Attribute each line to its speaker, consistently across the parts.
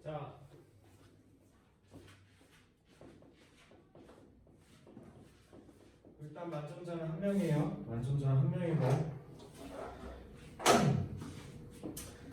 Speaker 1: 자, 일단 만점자는 한 명이에요. 만점자는 한 명이고,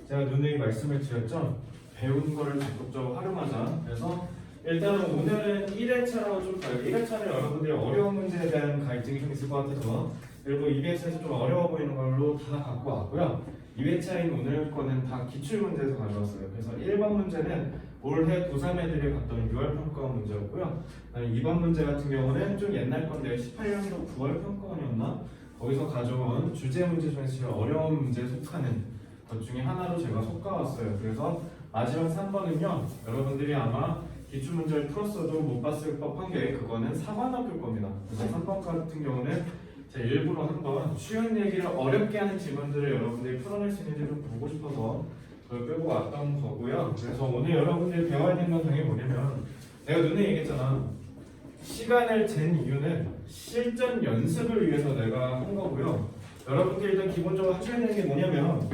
Speaker 1: 제가 누누이 말씀을 드렸죠. 배운 거를 적극적으로 활용하자. 그래서 일단은 오늘은 1회차라고 좀 다르고, 1회차는 여러분들이 어려운 문제에 대한 갈증이 좀 있을 것 같아서 일부 2회차에서 좀 어려워 보이는 걸로 다 갖고 왔고요. 2회차인 오늘 거는 다 기출문제에서 가져왔어요. 그래서 1번 문제는 올해 고3 애들이 봤던 6월 평가원 문제였고요. 2번 문제 같은 경우는 좀 옛날 건데요. 18년도 9월 평가원이었나? 거기서 가져온 주제 문제 중에서 제일 어려운 문제에 속하는 것 중에 하나로 제가 섞어왔어요. 그래서 마지막 3번은요. 여러분들이 아마 기출문제를 풀었어도 못 봤을 법한 게 그거는 사관학교 겁니다. 그래서 3번 같은 경우는 제가 일부러 한번 쉬운 얘기를 어렵게 하는 질문들을 여러분들이 풀어낼 수 있는지 좀 보고 싶어서 그걸 빼고 왔던 거고요. 그래서 오늘 여러분들이 배워야 되는 건 당연히 뭐냐면 내가 눈에 얘기했잖아. 시간을 잰 이유는 실전 연습을 위해서 내가 한 거고요. 여러분들이 일단 기본적으로 하셔야 되는 게 뭐냐면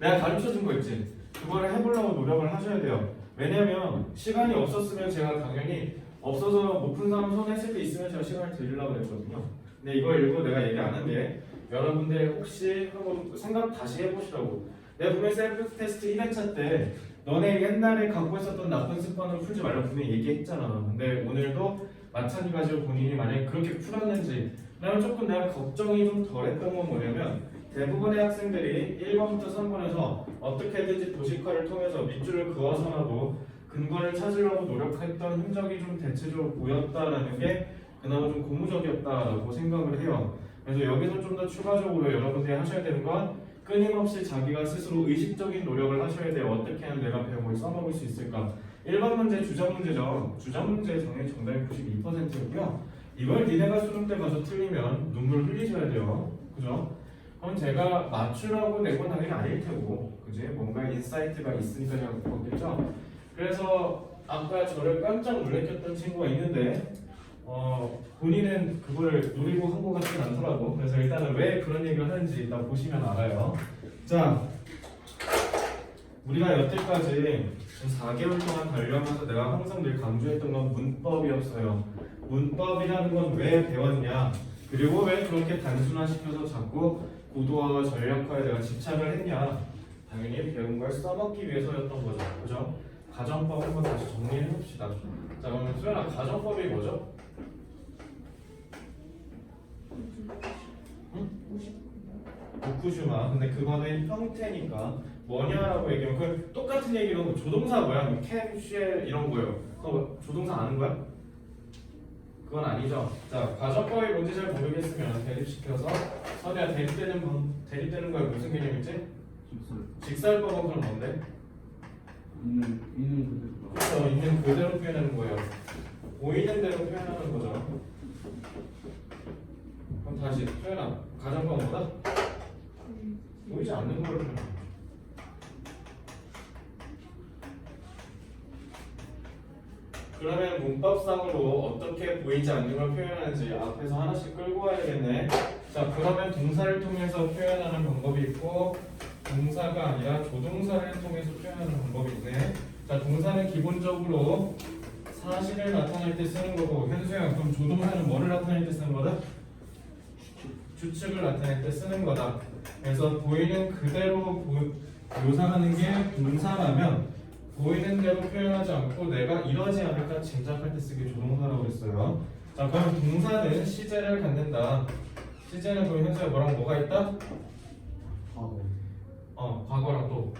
Speaker 1: 내가 가르쳐준 거 있지. 그거를 해보려고 노력을 하셔야 돼요. 왜냐면 시간이 없었으면 제가 당연히 없어서 못 푼 사람 손 했을 때 있으면 제가 시간을 드리려고 했거든요. 근데 이거 일부 내가 얘기 안 한 게 여러분들 혹시 한번 생각 다시 해보시라고. 내가 분명히 셀프 테스트 1회차 때 너네 옛날에 갖고 있었던 나쁜 습관을 풀지 말라고 분명히 얘기했잖아. 근데 오늘도 마찬가지로 본인이 만약에 그렇게 풀었는지 그러면 조금 내가 걱정이 좀 덜했던 건 뭐냐면 대부분의 학생들이 1번부터 3번에서 어떻게든지 도식화를 통해서 밑줄을 그어서라도 근거를 찾으려고 노력했던 흔적이 좀 대체적으로 보였다라는 게 그나마 좀 고무적이었다라고 생각을 해요. 그래서 여기서 좀 더 추가적으로 여러분들이 하셔야 되는 건 끊임없이 자기가 스스로 의식적인 노력을 하셔야 돼요. 어떻게 하면 내가 배운 걸 써먹을 수 있을까? 1번 문제 주장 문제죠. 주장 문제 당연히 정답이 92%였고요. 이걸 니네가 수능 때 가서 틀리면 눈물 흘리셔야 돼요. 그죠? 그럼 제가 맞추라고 낸 건 당연히 아닐 테고, 그지? 뭔가 인사이트가 있으니까 제가 그렇겠죠? 그래서 아까 저를 깜짝 놀래켰던 친구가 있는데 본인은 그걸 노리고 한 것 같진 않더라고. 그래서 일단은 왜 그런 얘기를 하는지 일단 보시면 알아요. 자, 우리가 여태까지 4개월 동안 달려가면서 내가 항상 늘 강조했던 건 문법이었어요. 문법이라는 건 왜 배웠냐, 그리고 왜 그렇게 단순화시켜서 자꾸 고도화와 전략화에 내가 집착을 했냐. 당연히 배운 걸 써먹기 위해서였던 거죠. 그죠? 가정법 한번 다시 정리해 봅시다. 자, 그러면 수연아, 가정법이 뭐죠? 오쿠슈마. 근데 그거는 형태니까 뭐냐라고 얘기하면 그 똑같은 얘기로 조동사 뭐야? 뭐 can, shall 이런 거요. 그거 조동사 아는 거야? 그건 아니죠. 자, 가정법이 뭔지 잘 모르겠으면 대립시켜서 선이야 대립되는 거야 무슨 개념이지? 직설법은 그럼 뭔데?
Speaker 2: 있는 그대로.
Speaker 1: 그렇죠. 있는 그대로 표현하는 거예요. 보이는 대로 표현하는 거죠. 그럼 다시 표현함. 가정법은 뭐다? 보이지 않는 걸 표현하는 거죠. 그러면 문법상으로 어떻게 보이지 않는 걸 표현하는지 앞에서 하나씩 끌고 와야겠네. 자, 그러면 동사를 통해서 표현하는 방법이 있고 동사가 아니라 조동사를 통해서 표현하는 방법이 있네. 자, 동사는 기본적으로 사실을 나타낼 때 쓰는 거고, 현수야, 그럼 조동사는 뭐를 나타낼 때 쓰는 거다? 추측을 나타낼 때 쓰는 거다. 그래서 보이는 그대로 묘사하는 게 동사라면 보이는 대로 표현하지 않고 내가 이러지 않을까 짐작할 때 쓰기 조동사라고 했어요. 자, 그럼 동사는 시제를 갖는다. 시제는 그럼 현수야 뭐랑 뭐가 있다? 과거랑 또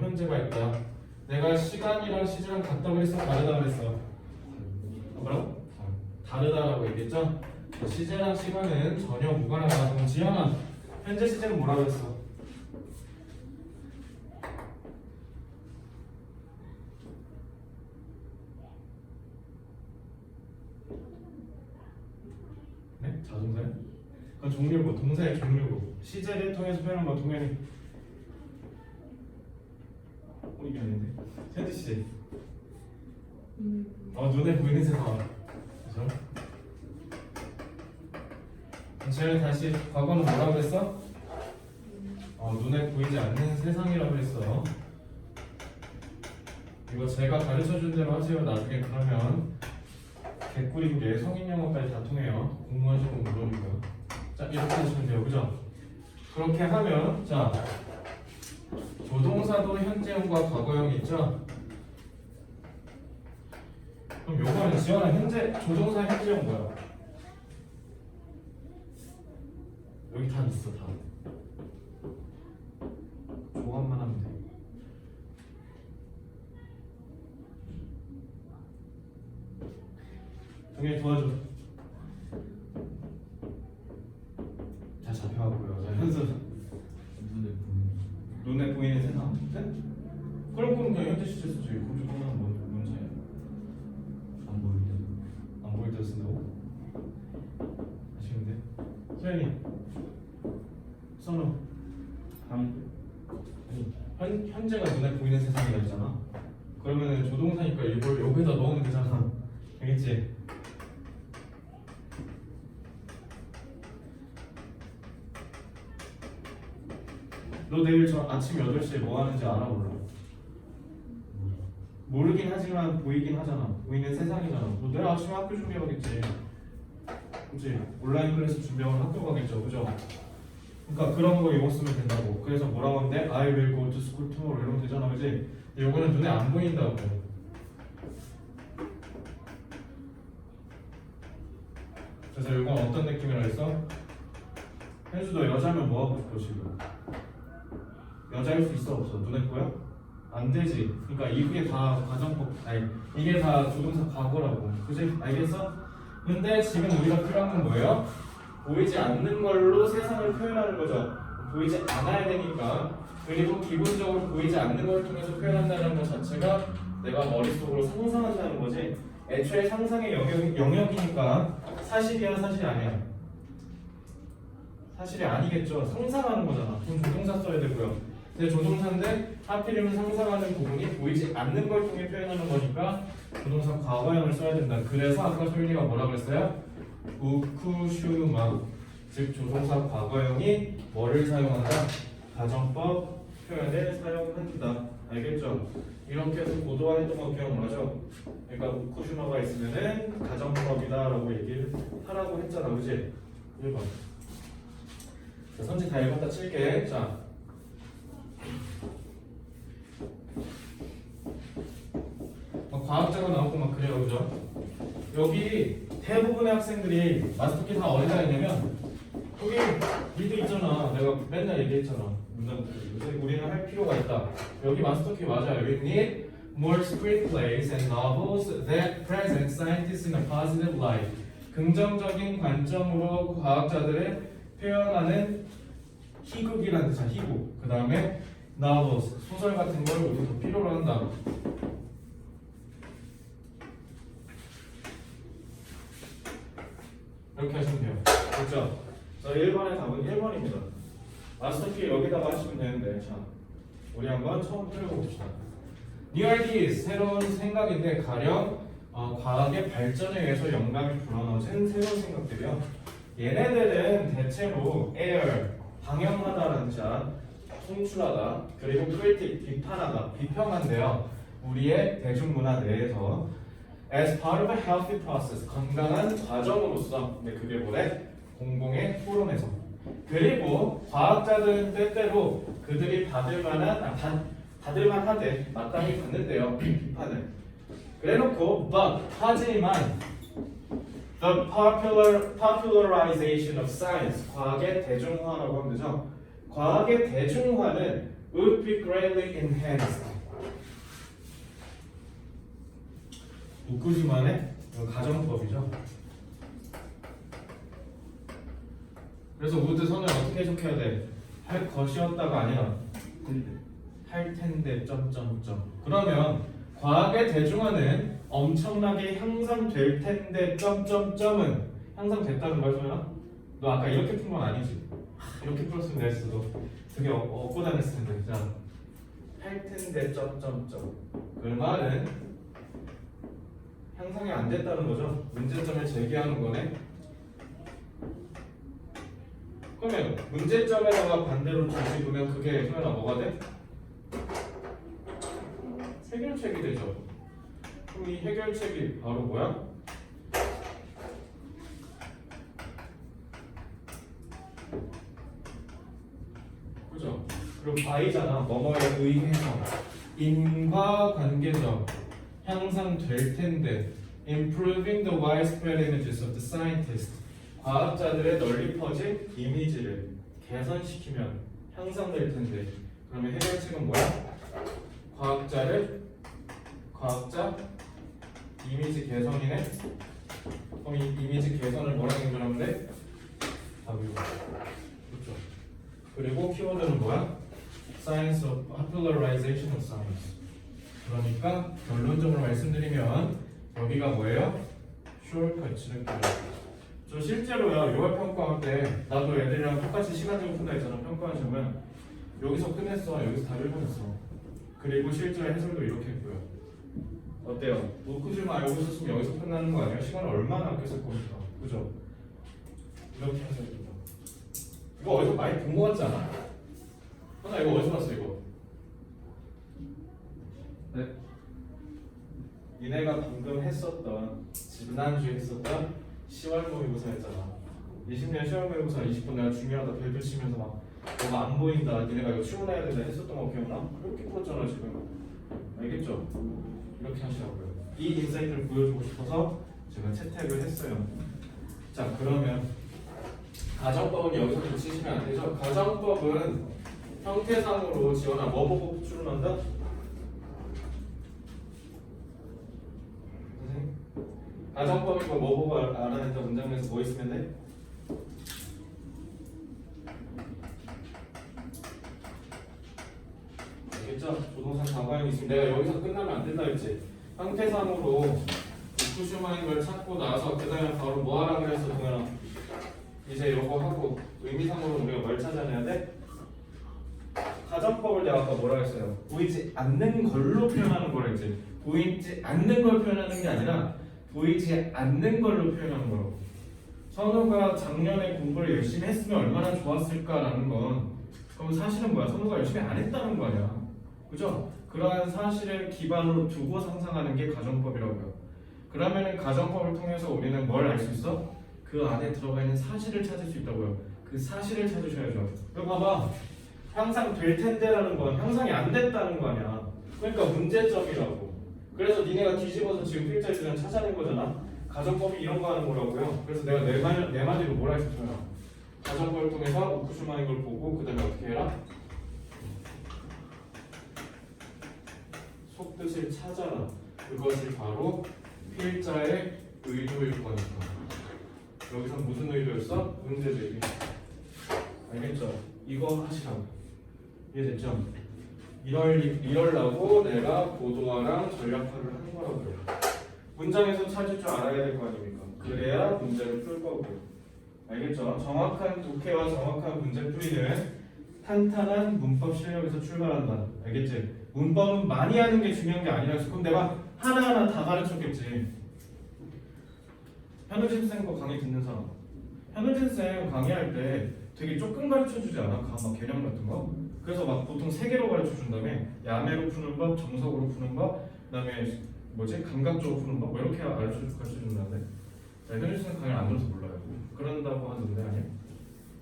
Speaker 1: 현재가 있다. 내가 시간이랑 시제랑 같다고 그랬어? 다르다고 그랬어? 뭐라고? 다르다라고 얘기했죠? 시제랑 시간은 전혀 무관하다. 그럼 지현아, 현재 시제는 뭐라고 했어? 네? 자동사요? 그건 종류고, 동사의 종류고. 시제를 통해서 표현한 건 동현이 이게 아닌데? 현지 씨. 눈에 보이는 세상. 그죠? 제가 다시 과거는 뭐라고 했어? 눈에 보이지 않는 세상이라고 했어요. 이거 제가 가르쳐준 대로 하세요. 나중에 그러면 개꿀인 게 성인 영어까지 다 통해요. 공부하시고 물어보고요. 자, 이렇게 하시면 돼요. 그죠? 그렇게 하면 자, 조동사도 현재형과 과거형 있죠? 그럼 요거는 지원아 현재 조동사 현재형 뭐야? 여기 다 있어 다. 조합만 하면 돼. 동현이 도와줘. 자 잡혀가고요. 자 현수 눈에 보이는 세상. 네? 그럼 그냥 현재 시제 쓰지. 그럼 조동사는 뭔 차이야? 안 보일 때 쓴다고? 아쉬운데. 소연이 선우 아니 현재가 눈에 보이는 세상이라 했잖아. 그러면은 조동사니까 이걸 여기다 넣으면 되잖아. 알겠지? 너 내일 저 아침 8시에 뭐 하는지 알아 몰라? 모르긴 하지만 보이긴 하잖아. 보이는 세상이잖아. 너 내일 아침에 학교 준비하겠지. 그치? 온라인 클래스 준비하면 학교 가겠죠. 그죠? 그러니까 그런 거 이거 쓰면 된다고. 그래서 뭐라고 하는데 I will go to school tomorrow 이러면 되잖아. 그치? 근데 요거는 눈에 안 보인다고. 그래서 이건 어떤 느낌이라 했어? 현수 너 여자면 뭐 하고 싶어 지금? 여자일 수 있어 없어? 눈에 보여? 안 되지. 그러니까 이게 다 가정법 아니 이게 다 조동사 과거라고. 그치? 알겠어? 근데 지금 우리가 필요한 건 뭐예요? 보이지 않는 걸로 세상을 표현하는 거죠. 보이지 않아야 되니까. 그리고 기본적으로 보이지 않는 걸 통해서 표현한다는 것 자체가 내가 머릿속으로 상상한다는 거지. 애초에 상상의 영역이니까 사실이야 사실이 아니야? 사실이 아니겠죠. 상상하는 거잖아. 그럼 조동사 써야 되고요. 근데 조동사인데 하필이면 상상하는 부분이 보이지 않는 걸 통해 표현하는 거니까 조동사 과거형을 써야 된다. 그래서 아까 소윤이가 뭐라 그랬어요? 우쿠슈마, 즉 조동사 과거형이 뭐를 사용한다? 가정법 표현을 사용한다. 알겠죠? 이렇게 해서 고도화 했던 거 기억나죠? 그러니까 우쿠슈마가 있으면은 가정법이다라고 얘기를 하라고 했잖아. 그치? 1번. 자, 선지 다 읽었다 칠게. 자, 과학자가 나오고 막 그래요. 그죠? 여기 대부분의 학생들이 마스터키 다 어디다 했냐면 여기 리드 있잖아. 내가 맨날 얘기했잖아. 우리는 할 필요가 있다. 여기 마스터키 맞아요. We need more screenplays and novels that present scientists in a positive light. 긍정적인 관점으로 과학자들을 표현하는 희극이라는 뜻이야. 희극. 그 다음에 novels, 소설 같은 걸 우리가 더 필요로 한다. 이렇게 하시면 돼요. 그렇죠? 자, 1번의 답은 1번입니다. 마스터키 여기다가 하시면 되는데, 자, 우리 한번 처음 풀어봅시다. New ideas, 새로운 생각인데 가령 과학의 발전에 의해서 영감이 불어넣어진 새로운 생각들이요. 얘네들은 대체로 air, 방영하다라는 자, 송출하다, 그리고 critic, 비판하다, 비평한데요. 우리의 대중문화 내에서 as part of a healthy process, 건강한 과정으로서, 근데 그게 뭐래? 공공의 토론에서. 그리고 과학자들은 때때로 그들이 받을만하대, 마땅히 받는데요, 비판을. 그래놓고, but, 하지만 the popularization of science, 과학의 대중화라고 하면 되죠. 과학의 대중화는 would be greatly enhanced. 우쿠시마의 가정법이죠. 그래서 would 선을 어떻게 해석해야 돼? 할 것이었다가 아니라 할 텐데 점점점. 그러면 과학의 대중화는 엄청나게 향상될 텐데 점점점은 향상됐다는 거야, 소연아? 너 아까 이렇게 푼 건 아니지? 이렇게 풀었으면 됐어도 되게 얻고 다녔을 텐데. 자, 할 텐데 점점점. 그 말은 향상이 안 됐다는 거죠. 문제점을 제기하는 거네. 그러면 문제점에다가 반대로 뒤집으면 그게 소연아 뭐가 돼? 해결책이 되죠. 그럼 이 해결책이 바로 뭐야? 그죠? 그리고 by잖아. 뭐뭐에 의해서 인과관계적 향상될 텐데 improving the widespread images of the scientist 과학자들의 널리 퍼진 이미지를 개선시키면 향상될 텐데 그러면 해결책은 뭐야? 과학자 이미지 개선이네. 그럼 이 이미지 개선을 뭐라고 연결하면 돼? 답이고. 그렇죠. 그리고 키워드는 뭐야? Science of Popularization of Science. 그러니까 결론적으로 말씀드리면 여기가 뭐예요? 숄커츠는 저 실제로요 요할 평가할 때 나도 애들이랑 똑같이 시간 좀 푼다 했잖아. 평가한 시험은 여기서 끝냈어. 여기서 다 읽어냈어. 그리고 실제 해설도 이렇게 했고요. 어때요? 노크즈만 알고 있었으면 여기서 끝나는 거 아니에요? 시간을 얼마나 아꼈을 겁니까? 그죠? 이렇게 해서 됩니다. 이거 어디서 많이 본 거 같지 않아? 하나 이거 어디서 봤어 이거? 네? 니네가 방금 했었던 지난주에 했었던 10월 모의고사였잖아. 20년 10월 모의고사 20분 내가 중요하다 벨도 치면서 막 뭐가 안 보인다 니네가 이거 출근해야 된다 했었던 거 기억나? 이렇게 풀었잖아 지금. 알겠죠? 이렇게 하시라고요. 이 인사이트를 보여주고 싶어서 제가 채택을 했어요. 자 그러면 가정법은 여기서 붙이시면 안 되죠? 가정법은 형태상으로 지원아 뭐 보고 출근한다? 선생님? 가정법이고 뭐 보고 알아낸다 문장에서 뭐 있으면 돼? 알겠죠? 조동사 과거형이 있으면 내가 여기서 끝나면 안 된다 했지? 형태상으로 푸슈마인 걸 찾고 나서 그 다음에 바로 뭐 하라 그랬어 동현아? 이제 요거 하고 의미상으로 우리가 뭘 찾아내야 돼? 가정법을 내가 아까 뭐라 했어요? 보이지 않는 걸로 표현하는 거라 했지. 보이지 않는 걸 표현하는 게 아니라 보이지 않는 걸로 표현하는 거라고. 선우가 작년에 공부를 열심히 했으면 얼마나 좋았을까라는 건 그럼 사실은 뭐야? 선우가 열심히 안 했다는 거 아니야. 그죠? 그러한 사실을 기반으로 두고 상상하는 게 가정법이라고요. 그러면 가정법을 통해서 우리는 뭘 알 수 있어? 그 안에 들어가 있는 사실을 찾을 수 있다고요. 그 사실을 찾으셔야죠. 이거 봐봐. 향상될 텐데라는 건 향상이 안 됐다는 거 아니야. 그러니까 문제점이라고. 그래서 니네가 뒤집어서 지금 필자리들은 찾아낸 거잖아. 가정법이 이런 거 하는 거라고요. 그래서 내가 내 마디로 뭐라 했었어요? 가정법을 통해서 오쿠슈마인 걸 보고 그 다음에 어떻게 해라? 속뜻을 찾아라. 그것이 바로 필자의 의도일 거니까. 여기서 무슨 의도였어? 문제제기. 알겠죠? 이거 하시라고. 이해됐죠? 이럴라고 내가 고도화랑 전략화를 한 거라고요. 문장에서 찾을 줄 알아야 될 거 아닙니까? 그래야 문제를 풀 거고요. 알겠죠? 정확한 독해와 정확한 문제풀이는 탄탄한 문법 실력에서 출발한다. 알겠지? 문법은 많이 하는 게 중요한 게 아니라서 그럼 내가 하나하나 다 가르쳤겠지. 현우진 쌤 거 강의 듣는 사람. 현우진 쌤 강의할 때 되게 조금 가르쳐주지 않아? 막 개념 같은 거? 그래서 막 보통 3개로 가르쳐준 다음에 야매로 푸는 법, 정석으로 푸는 법, 그 다음에 뭐지? 감각적으로 푸는 법? 뭐 이렇게 가르쳐준다는데 현우진 쌤 강의를 안 들어서 몰라요. 그런다고 하던데 아니에요?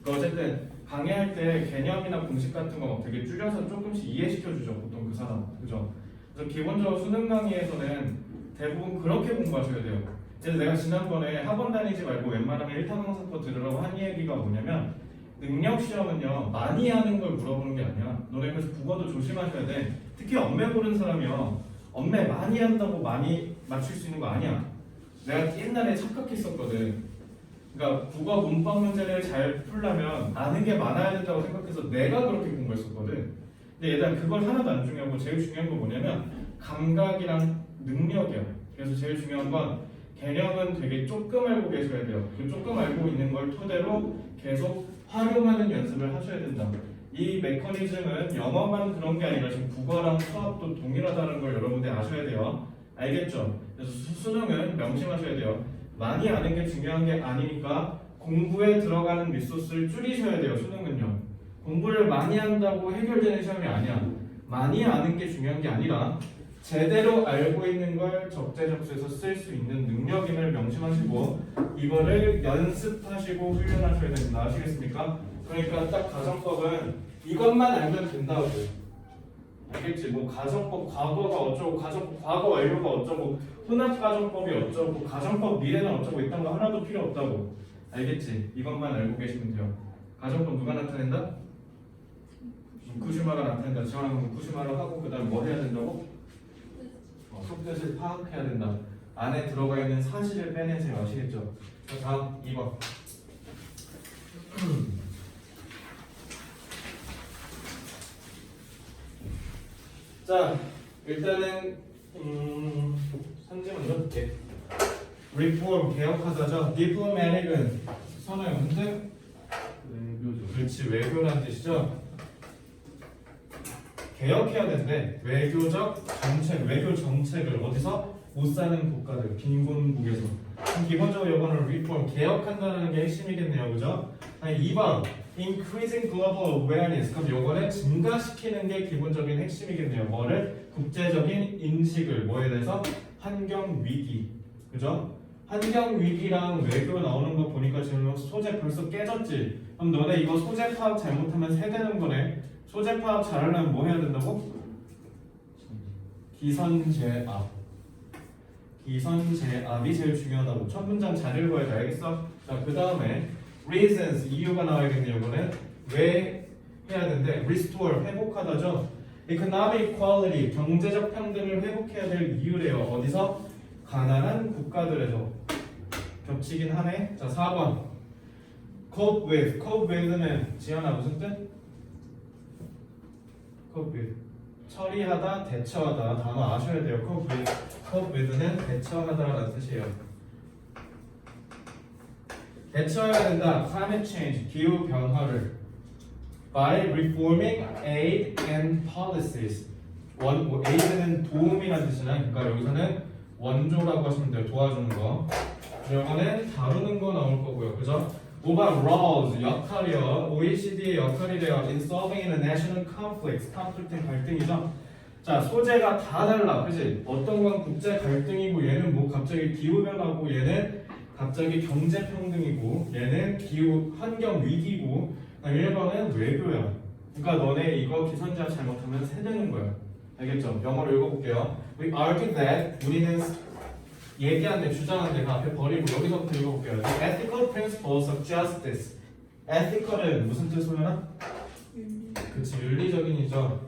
Speaker 1: 그러니까 어쨌든 강의할 때 개념이나 공식 같은 거 막 되게 줄여서 조금씩 이해시켜주죠. 보통 그 사람. 그죠? 그래서 기본적으로 수능 강의에서는 대부분 그렇게 공부하셔야 돼요. 그래서 내가 지난번에 학원 다니지 말고 웬만하면 1탄 강사법 들으라고 한 얘기가 뭐냐면 능력 시험은요 많이 하는 걸 물어보는 게 아니야. 너네 그래서 국어도 조심하셔야 돼. 특히 언매 고른 사람이요 언매 많이 한다고 많이 맞출 수 있는 거 아니야. 내가 옛날에 착각했었거든. 그러니까 국어 문법 문제를 잘 풀려면 아는 게 많아야 된다고 생각해서 내가 그렇게 공부했었거든. 근데 얘들아 그걸 하나도 안 중요하고 제일 중요한 건 뭐냐면 감각이랑 능력이야. 그래서 제일 중요한 건 개념은 되게 조금 알고 계셔야 돼요. 그 조금 알고 있는 걸 토대로 계속 활용하는 연습을 하셔야 된다. 이 메커니즘은 영어만 그런 게 아니라 지금 국어랑 수학도 동일하다는 걸 여러분들 아셔야 돼요. 알겠죠? 그래서 수능은 명심하셔야 돼요. 많이 아는 게 중요한 게 아니니까 공부에 들어가는 리소스를 줄이셔야 돼요. 수능은요. 공부를 많이 한다고 해결되는 시험이 아니야. 많이 아는 게 중요한 게 아니라 제대로 알고 있는 걸 적재적소에서 쓸 수 있는 능력임을 명심하시고 이거를 연습하시고 훈련하셔야 됩니다. 아시겠습니까? 그러니까 딱 가정법은 이것만 알면 된다고. 알겠지? 뭐 가정법 과거가 어쩌고 가정법 과거 완료가 어쩌고 혼합가정법이 어쩌고 가정법 미래는 어쩌고 이딴 거 하나도 필요 없다고. 알겠지? 이것만 알고 계시면 돼요. 가정법 누가 나타낸다? 무쿠시마가 나타낸다. 지원하면 무쿠시마를 하고 그 다음에 뭐 해야 된다고? 속뜻을 파악해야 된다. 안에 들어가 있는 사실을 빼내세요. 아시겠죠? 자, 다음 2번. 자, 일단은 선지 먼저 볼게. Reform 개혁하다죠. Diplomatic은 선호의 문제? 외교죠. 그렇지, 외교란 뜻이죠. 개혁해야 되는데 외교적 정책, 외교 정책을 어디서? 못 사는 국가들, 빈곤국에서. 그럼 기본적으로 이거는 reform, 개혁한다는 게 핵심이겠네요, 그죠? 아니 2번, increasing global awareness. 그럼 요거는 증가시키는 게 기본적인 핵심이겠네요. 뭐를? 국제적인 인식을 뭐에 대해서? 환경 위기, 그죠? 환경 위기랑 외교 나오는 거 보니까 지금 소재 벌써 깨졌지. 그럼 너네 이거 소재 파악 잘못하면 세대는 거네. 소재 파악 잘하려면 뭐 해야 된다고? 기선제압. 기선제압이 제일 중요하다고. 첫 문장 잘 읽어야 돼. 알겠어? 자, 그 다음에 reasons, 이유가 나와야겠네요. 이거는 왜 해야 되는데 restore, 회복하다죠. economic equality, 경제적 평등을 회복해야 될 이유래요. 어디서? 가난한 국가들에서. 겹치긴 하네. 자, 4번 cope with. cope with는 지연아 무슨 뜻? cope with. 처리하다, 대처하다. 단어 아셔야 돼요. cope with. cope with는 대처하다라는 뜻이에요. 대처해야 된다. climate change, 기후 변화를 by reforming aid and policies. aid는 도움이라는 뜻이잖아요. 그러니까 여기서는 원조라고 하시면 돼요. 도와주는 거. 이거는 다루는 거 나올 거고요. 그죠? 5번 roles, 역할이요. OECD의 역할이래요. in solving international conflicts. conflict는 갈등이죠. 자, 소재가 다 달라. 그지? 어떤 건 국제 갈등이고 얘는 뭐 갑자기 기후변화고 얘는 갑자기 경제평등이고 얘는 기후 환경 위기고 1번은 외교야. 그러니까 너네 이거 기선제압 잘못하면 세대는 거야. 알겠죠? 영어로 읽어볼게요. We argue that 우리는 얘기한데 주장한데 그 앞에 버리고 여기서부터 읽어볼게요. The ethical principles of justice. ethical은 무슨 뜻으로 하나? 그치, 윤리적인이죠.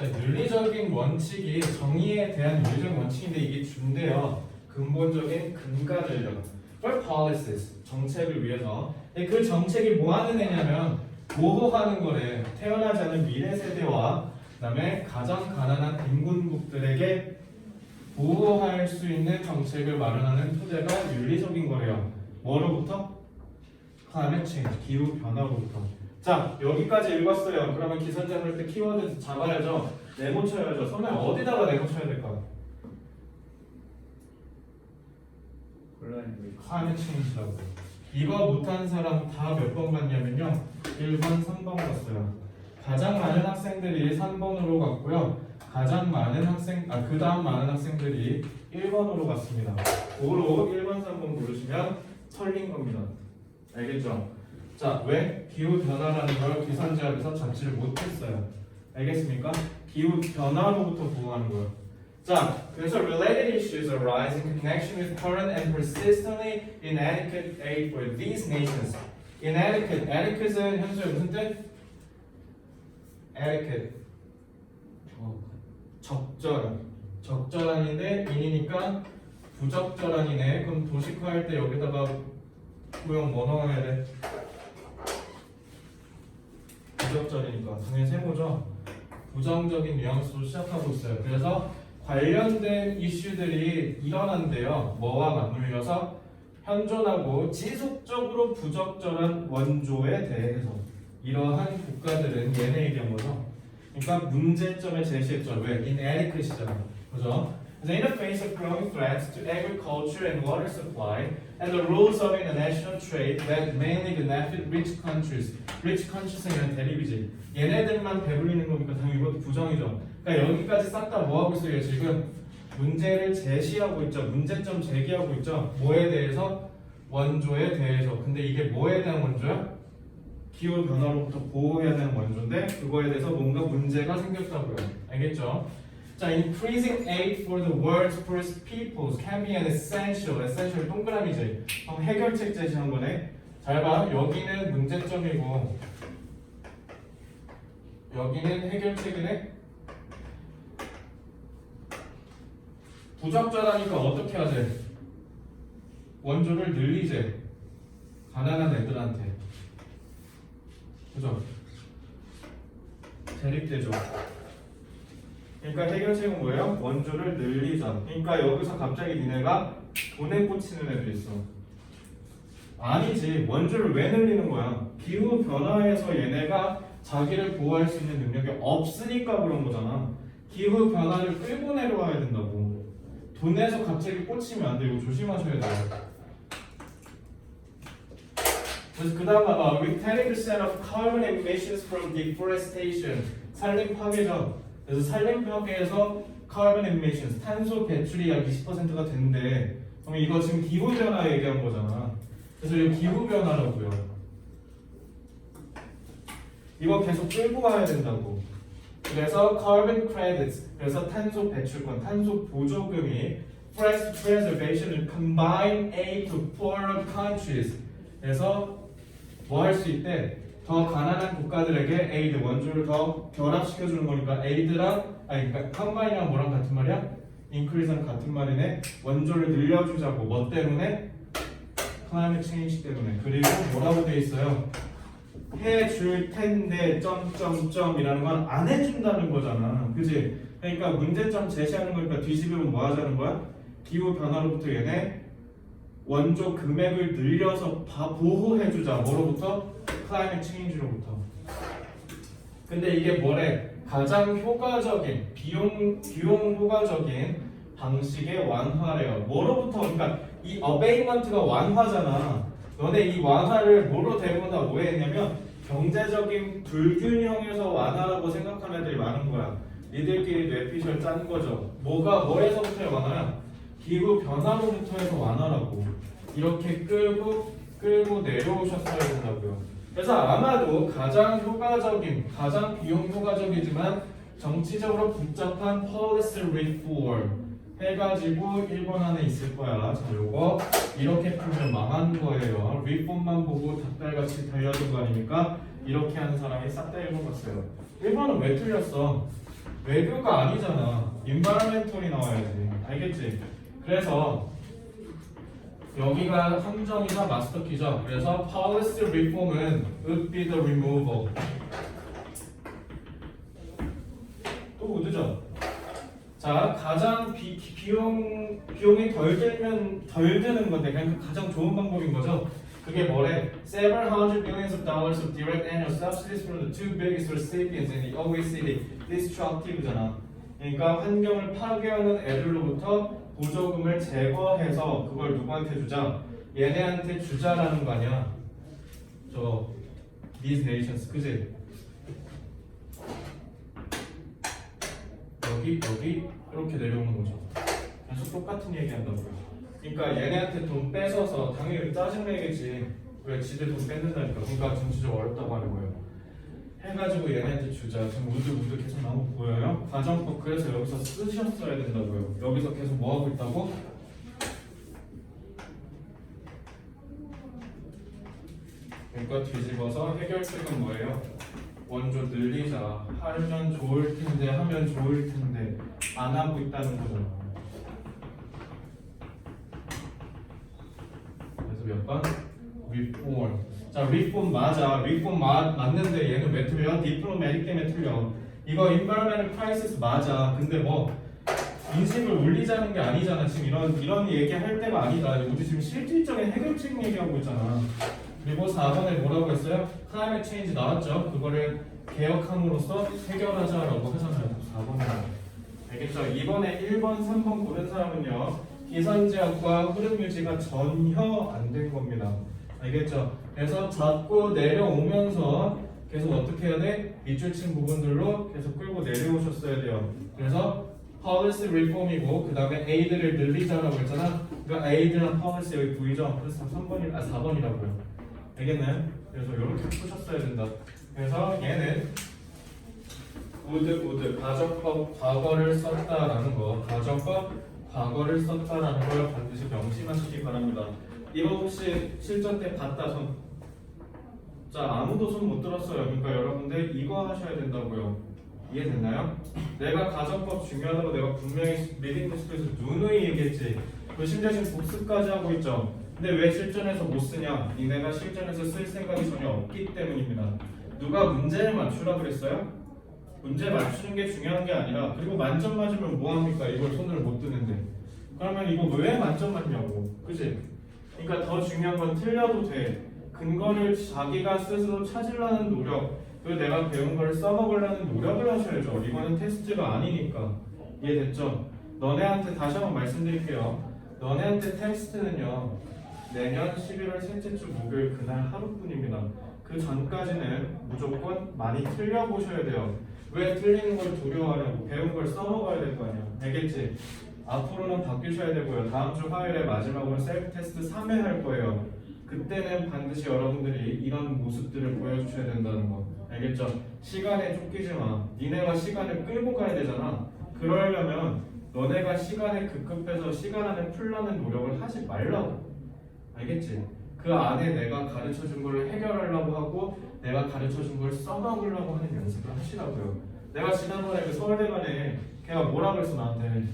Speaker 1: 윤리적인 원칙이 정의에 대한 윤리적인 원칙인데 이게 준대요. 근본적인 근간을요. For policies, 정책을 위해서. 그 정책이 뭐 하는 애냐면 보호하는 거래. 태어나지 않은 미래 세대와 그다음에 가장 가난한 빈곤국들에게 보호할 수 있는 정책을 마련하는 토대가 윤리적인 거래요. 뭐로부터? climate change, 기후 변화로부터. 자, 여기까지 읽었어요. 그러면 기선제압 할 때 키워드 잡아야죠. 네모 쳐야죠. 손에 어디다가 네모 쳐야 될까? climate change라고. 이거 못한 사람 다 몇 번 갔냐면요. 1번, 3번 갔어요. 가장 많은 학생들이 3번으로 갔고요. 가장 많은 그 다음 많은 학생들이 1번으로 갔습니다. 고로 1번, 3번 고르시면 털린 겁니다. 알겠죠? 자, 왜? 기후 변화라는 걸 기선제압에서 잡지를 못했어요. 알겠습니까? 기후 변화로부터 보호하는 거예요. 자, 그래서 related issues arise in connection with current and persistently inadequate aid for these nations. inadequate, adequate은 현수의 무슨 뜻? adequate. 적절한인데 in이니까 부적절한이네. 그럼 도식화할 때 여기다가 구형 뭐 넣어야 돼? 부적절이니까 당연히 세모죠. 부정적인 뉘앙스로 시작하고 있어요. 그래서 관련된 이슈들이 일어난대요. 뭐와 맞물려서 현존하고 지속적으로 부적절한 원조에 대해서 이러한 국가들은 얘네 얘기한 거죠. 그러니까 문제점을 제시했죠. 왜? inadequate이잖아. 그죠? In the face of growing threats to agriculture and water supply, and the rules of international trade that mainly benefit rich countries. rich countries는 그냥 대립이지. 얘네들만 배불리는 거니까 당연히 이것도 부정이죠. 그러니까 여기까지 싹 다 뭐 하고 있어요? 지금 문제를 제시하고 있죠. 문제점 제기하고 있죠. 뭐에 대해서? 원조에 대해서. 근데 이게 뭐에 대한 원조야? 기후 변화로부터 보호해야 되는 원조인데 그거에 대해서 뭔가 문제가 생겼다고요. 알겠죠? 자, increasing aid for the world's poorest peoples can be an essential. essential 동그라미지. 그럼 해결책 제시한 거네. 잘 봐. 여기는 문제점이고 여기는 해결책이네. 부적절하니까 어떻게 하지? 원조를 늘리지. 가난한 애들한테. 그죠? 대립되죠. 그러니까 해결책은 뭐예요? 원조를 늘리자. 그러니까 여기서 갑자기 니네가 돈에 꽂히는 애도 있어. 아니지. 원조를 왜 늘리는 거야? 기후 변화에서 얘네가 자기를 보호할 수 있는 능력이 없으니까 그런 거잖아. 기후 변화를 끌고 내려와야 된다고. 돈에서 갑자기 꽂히면 안 돼. 이거 조심하셔야 돼요. 그래서 그 다음 봐봐. With 10% of carbon emissions from deforestation. 산림 파괴죠. 그래서 산림 파괴에서 carbon emissions, 탄소 배출이 약 20%가 된대. 그럼 이거 지금 기후 변화 얘기한 거잖아. 그래서 이거 기후 변화라고요. 이거 계속 끌고 가야 된다고. 그래서 carbon credits, 그래서 탄소 배출권, 탄소 보조금이 forest preservation, combine aid to poorer countries. 그래서 뭐 할 수 있대? 더 가난한 국가들에게 에이드 원조를 더 결합시켜주는 거니까 에이드랑 그러니까 컴바인이랑 뭐랑 같은 말이야? 인크리스랑 같은 말이네. 원조를 늘려주자고. 뭐 때문에? 클라이밋 체인지 때문에. 그리고 뭐라고 돼 있어요? 해줄 텐데 점점점이라는 건 안 해준다는 거잖아. 그지? 그러니까 문제점 제시하는 거니까 뒤집으면 뭐 하자는 거야? 기후 변화로부터 얘네 원조 금액을 늘려서 보호해주자. 뭐로부터? 클라이밋 체인지로부터. 근데 이게 뭐래? 가장 효과적인 비용 효과적인 방식의 완화래요. 뭐로부터? 그러니까 이 어베이먼트가 완화잖아. 너네 이 완화를 뭐로 대부분 다 오해했냐면 경제적인 불균형에서 완화라고 생각하는 애들이 많은 거야. 니들끼리 뇌피셜 짠 거죠. 뭐에서부터의 완화야? 기후 변화로부터 해서 완화라고. 이렇게 끌고 내려오셨어야 된다고요. 그래서 아마도 가장 효과적인, 가장 비용 효과적이지만 정치적으로 복잡한 policy reform 해가지고 일본 안에 있을 거야. 자, 요거 이렇게 풀면 망한 거예요. reform만 보고 닭달같이 달려든 거 아닙니까? 이렇게 하는 사람이 싹 다 일본 갔어요. 일본은 왜 틀렸어? 외교가 아니잖아. environmental이 나와야지. 알겠지? 그래서 여기가 함정이자 마스터키죠. 그래서 policy reform은 would be the removal. 또 못하죠. 자, 가장 비용이 덜 드는 건데 그냥 가장 좋은 방법인 거죠. 그게 뭐래? Several hundred billions of dollars of direct annual subsidies from the two biggest recipients in the OECD. Destructive잖아. 그러니까 환경을 파괴하는 애들로부터 보조금을 제거해서 그걸 누구한테 주자? 얘네한테 주자라는 거 아니야. these nations, 그지? 여기 이렇게 내려오는 거죠. 계속 똑같은 얘기 한다고요. 그러니까 얘네한테 돈 뺏어서 당연히 짜증내겠지. 왜 지들 돈 뺏는다니까. 그러니까 정치적으로 어렵다고 하는 거예요. 해가지고 얘네한테 주자. 지금 우드 계속 나오고 보여요? 가정법 그래서 여기서 쓰셨어야 된다고요. 여기서 계속 뭐 하고 있다고? 그러니까 뒤집어서 해결책은 뭐예요? 원조 늘리자. 하면 좋을 텐데 하면 좋을 텐데 안 하고 있다는 거죠. 그래서 몇 번? reform. 자, reform 맞아. reform 맞는데 얘는 왜 틀려? diplomatic 때문에 틀려. 이거 environmental crisis 맞아. 근데 뭐 인식을 올리자는 게 아니잖아. 지금 이런 얘기 할 때가 아니다. 우리 지금 실질적인 해결책 얘기하고 있잖아. 그리고 4번에 뭐라고 했어요? climate change 나왔죠. 그거를 개혁함으로써 해결하자라고 하잖아요. 4번에 알겠죠? 이번에 1번, 3번 고른 사람은요 기선제압과 흐름 유지가 전혀 안 된 겁니다. 알겠죠? 그래서 잡고 내려오면서 계속 어떻게 해야 돼? 밑줄 친 부분들로 계속 끌고 내려오셨어야 돼요. 그래서 policy reform이고 그 다음에 aid를 늘리자라고 했잖아. 그러니까 aid랑 policy 여기 V죠. 그래서 4번이라고요. 알겠나요? 그래서 이렇게 푸셨어야 된다. 그래서 얘는 would 가정법 과거를 썼다라는 거, 가정법 과거를 썼다라는 걸 반드시 명심하시기 바랍니다. 이거 혹시 실전 때 봤다 손? 자, 아무도 손 못 들었어요. 그러니까 여러분들 이거 하셔야 된다고요. 이해됐나요? 내가 가정법 중요하다고 내가 분명히 리딩 테스트에서 누누이 얘기했지. 그 심지어 지금 복습까지 하고 있죠. 근데 왜 실전에서 못 쓰냐? 니네가 실전에서 쓸 생각이 전혀 없기 때문입니다. 누가 문제를 맞추라 그랬어요? 문제 맞추는 게 중요한 게 아니라, 그리고 만점 맞으면 뭐합니까? 이걸 손을 못 드는데. 그러면 이거 왜 만점 맞냐고. 그치? 그러니까 더 중요한 건 틀려도 돼. 근거를 자기가 스스로 찾으려는 노력, 그리고 내가 배운 걸 써먹으려는 노력을 하셔야죠. 이거는 테스트가 아니니까. 이해됐죠? 너네한테 다시 한번 말씀드릴게요. 너네한테 테스트는요 내년 11월 셋째 주 목요일 그날 하루뿐입니다. 그 전까지는 무조건 많이 틀려보셔야 돼요. 왜 틀리는 걸 두려워하냐고. 배운 걸 써먹어야 될 거 아니야. 알겠지? 앞으로는 바뀌셔야 되고요. 다음 주 화요일에 마지막으로 셀프 테스트 3회 할 거예요. 그때는 반드시 여러분들이 이런 모습들을 보여주셔야 된다는 거. 알겠죠? 시간에 쫓기지 마. 니네가 시간을 끌고 가야 되잖아. 그러려면 너네가 시간에 급급해서 시간 안에 풀려는 노력을 하지 말라고. 알겠지? 그 안에 내가 가르쳐준 걸 해결하려고 하고 내가 가르쳐준 걸 써먹으려고 하는 연습을 하시라고요. 내가 지난번에 그 서울대관에 걔가 뭐라 그랬어 나한테.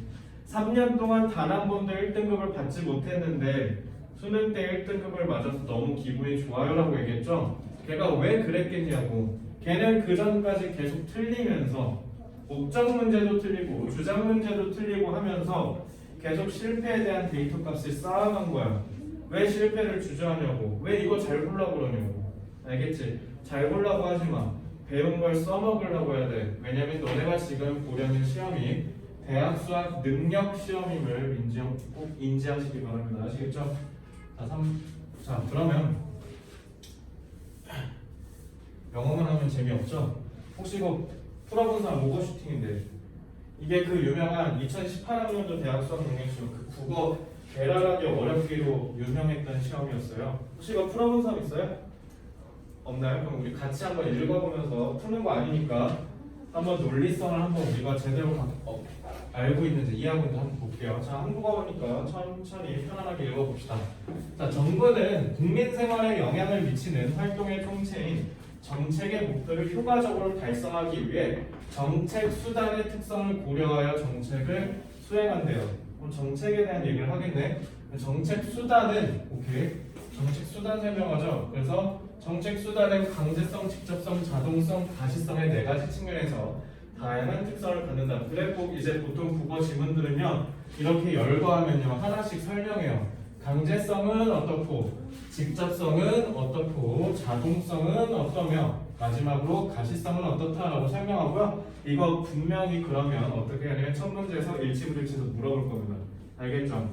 Speaker 1: 3년 동안 단 한 번도 1등급을 받지 못했는데 수능 때 1등급을 맞아서 너무 기분이 좋아요라고 얘기했죠. 걔가 왜 그랬겠냐고. 걔는 그 전까지 계속 틀리면서 목적 문제도 틀리고 주장 문제도 틀리고 하면서 계속 실패에 대한 데이터 값을 쌓아간 거야. 왜 실패를 주저하냐고. 왜 이거 잘 보려고 그러냐고. 알겠지? 잘 보려고 하지 마. 배운 걸 써먹으려고 해야 돼. 왜냐면 너네가 지금 보려는 시험이 대학 수학 능력 시험임을 꼭 인지하시기 바랍니다. 아시겠죠? 자, 그러면 영어만 하면 재미없죠? 혹시 이거 풀어본 사람 오버슈팅인데 이게 그 유명한 2018학년도 대학 수학 능력 시험 그 국어 대단하게 어렵기로 유명했던 시험이었어요. 혹시 이거 풀어본 사람 있어요? 없나요? 그럼 우리 같이 한번 읽어보면서 푸는 거 아니니까 한번 논리성을 한번 우리가 제대로 알고 있는지 이해하고 있는지 한번 볼게요. 자, 한국어니까 천천히 편안하게 읽어봅시다. 자, 정부는 국민 생활에 영향을 미치는 활동의 총체인 정책의 목표를 효과적으로 달성하기 위해 정책 수단의 특성을 고려하여 정책을 수행한대요. 그럼 정책에 대한 얘기를 하겠네. 정책 수단은 오케이. 정책 수단 설명하죠. 그래서 정책 수단은 강제성, 직접성, 자동성, 가시성의 네 가지 측면에서 다양한 특성을 갖는다. 그래 꼭 이제 보통 국어 지문들은요 이렇게 열거하면요 하나씩 설명해요. 강제성은 어떻고, 직접성은 어떻고, 자동성은 어떠며 마지막으로 가시성은 어떻다라고 설명하고요. 이거 분명히 그러면 어떻게 하냐면 첫 문제에서 일치불일치에서 물어볼 겁니다. 알겠죠?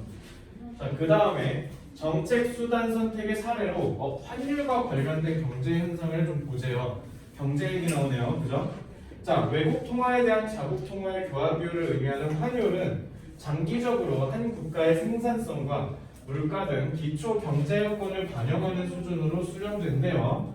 Speaker 1: 자, 그 다음에 정책 수단 선택의 사례로 환율과 관련된 경제 현상을 좀 보세요. 경제 얘기 나오네요. 그죠? 자, 외국 통화에 대한 자국 통화의 교환 비율을 의미하는 환율은 장기적으로 한 국가의 생산성과 물가 등 기초 경제 여건을 반영하는 수준으로 수령된대요.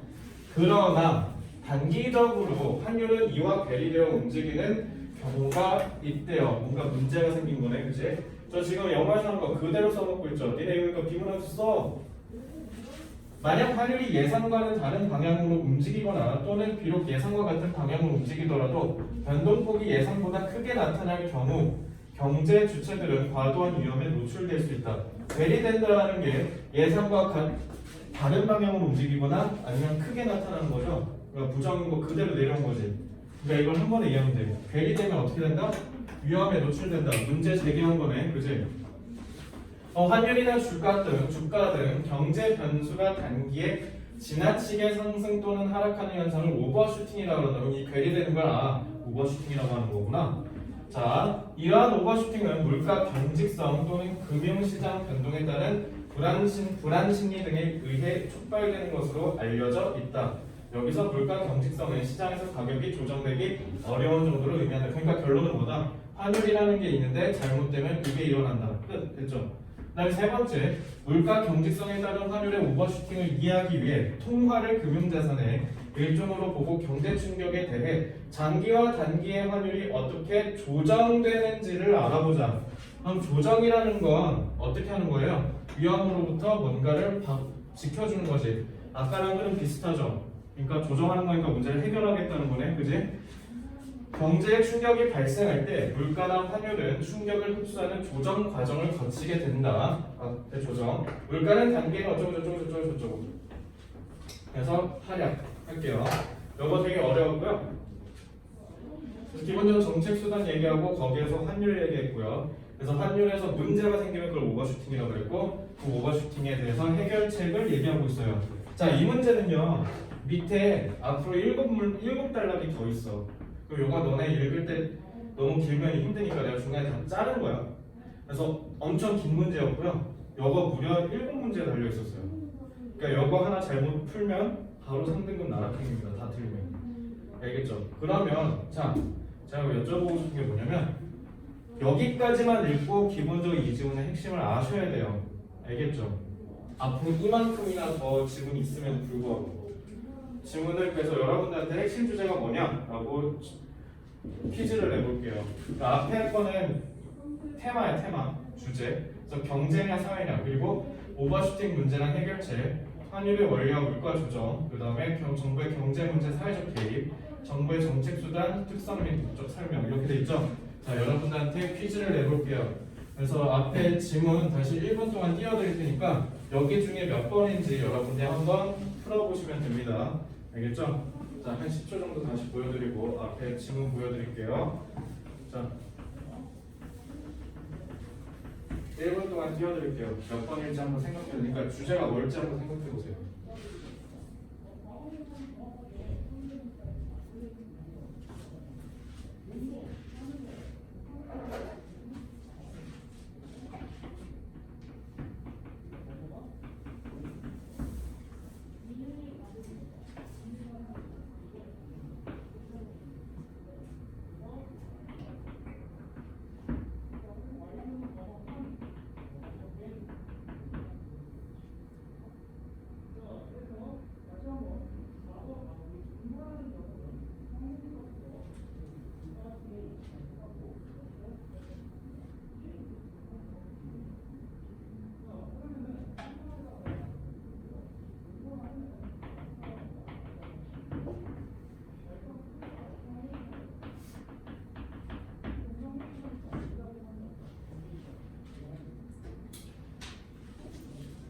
Speaker 1: 그러나 단기적으로 환율은 이와 괴리되어 움직이는 경우가 있대요. 뭔가 문제가 생긴 거네, 그치? 저 지금 영어에서 한 거 그대로 써먹고 있죠. 니네 이거 비문학서 써. 만약 환율이 예상과는 다른 방향으로 움직이거나 또는 비록 예상과 같은 방향으로 움직이더라도 변동폭이 예상보다 크게 나타날 경우 경제 주체들은 과도한 위험에 노출될 수 있다. 괴리된다는 게 예상과 다른 방향으로 움직이거나 아니면 크게 나타나는 거죠. 그러니까 부정인 거 그대로 내려온 거지. 그러니까 이걸 한 번에 이해하면 돼. 괴리되면 어떻게 된다? 위험에 노출된다. 문제 제기한 거네. 그지? 환율이나 주가 등 경제 변수가 단기에 지나치게 상승 또는 하락하는 현상을 오버슈팅이라고 그러는데 이 괴리되는 걸 오버슈팅이라고 하는 거구나. 자, 이러한 오버슈팅은 물가 경직성 또는 금융시장 변동에 따른 불안 심리 등에 의해 촉발되는 것으로 알려져 있다. 여기서 물가 경직성은 시장에서 가격이 조정되기 어려운 정도로 의미한다. 그러니까 결론은 뭐다? 환율이라는 게 있는데 잘못되면 이게 일어난다. 끝. 됐죠? 그다음에 세 번째, 물가 경직성에 따른 환율의 오버슈팅을 이해하기 위해 통화를 금융자산의 일종으로 보고 경제 충격에 대해 장기와 단기의 환율이 어떻게 조정되는지를 알아보자. 그럼 조정이라는 건 어떻게 하는 거예요? 위험으로부터 뭔가를 지켜주는 거지. 아까랑 은 비슷하죠. 그러니까 조정하는 거니까 문제를 해결하겠다는 거네, 그지? 경제에 충격이 발생할 때 물가나 환율은 충격을 흡수하는 조정 과정을 거치게 된다. 조정. 물가는 단계가 어쩌고. 그래서 할게요. 이거 되게 어려웠고요. 그래서 기본적으로 정책 수단 얘기하고 거기에서 환율 얘기했고요. 그래서 환율에서 문제가 생기면 그걸 오버슈팅이라고 그랬고 그 오버슈팅에 대해서 해결책을 얘기하고 있어요. 자, 이 문제는요. 밑에 앞으로 7단락이 더 있어. 그리고 요거 너네 읽을 때 너무 길면 힘드니까 내가 중간에 다 자른 거야. 그래서 엄청 긴 문제였고요. 요거 무려 7문제 달려 있었어요. 그러니까 요거 하나 잘못 풀면 바로 3등급 나락행입니다. 다 틀리면. 알겠죠? 그러면 자, 제가 여쭤보고 싶은 게 뭐냐면 여기까지만 읽고 기본적으로 이 지문의 핵심을 아셔야 돼요. 알겠죠? 앞으로 이만큼이나 더 지문이 있으면 불구하고 지문을 그래서 여러분들한테 핵심 주제가 뭐냐라고 퀴즈를 내볼게요. 그러니까 앞에 거는 테마야, 테마 주제. 그래서 경제냐 사회냐 그리고 오버슈팅 문제랑 해결책, 환율의 원리와 물가 조정, 그 다음에 정부의 경제 문제 사회적 개입, 정부의 정책 수단 특성 및 목적 설명 이렇게 돼 있죠. 자, 여러분들한테 퀴즈를 내볼게요. 그래서 앞에 지문 다시 1분 동안 띄워드릴 테니까 여기 중에 몇 번인지 여러분들 한번 풀어보시면 됩니다. 알겠죠? 자, 한 10초 정도 다시 보여드리고 앞에 지문 보여드릴게요. 자, 1분 동안 띄워드릴게요. 몇 번일지 한번 생각해보세요. 그러니까 주제가 뭘지 한번 생각해보세요.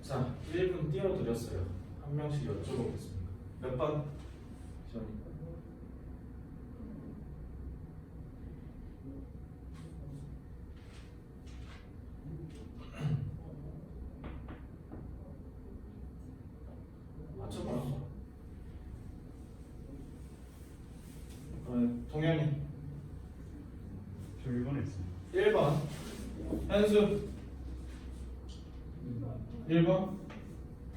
Speaker 1: 자, 1분 띄워드렸어요. 한 명씩 여쭤보겠습니다. 몇 번? 맞춰봐. 동현이.
Speaker 2: 저 1번에 있어요.
Speaker 1: 1번. 현수. 1번?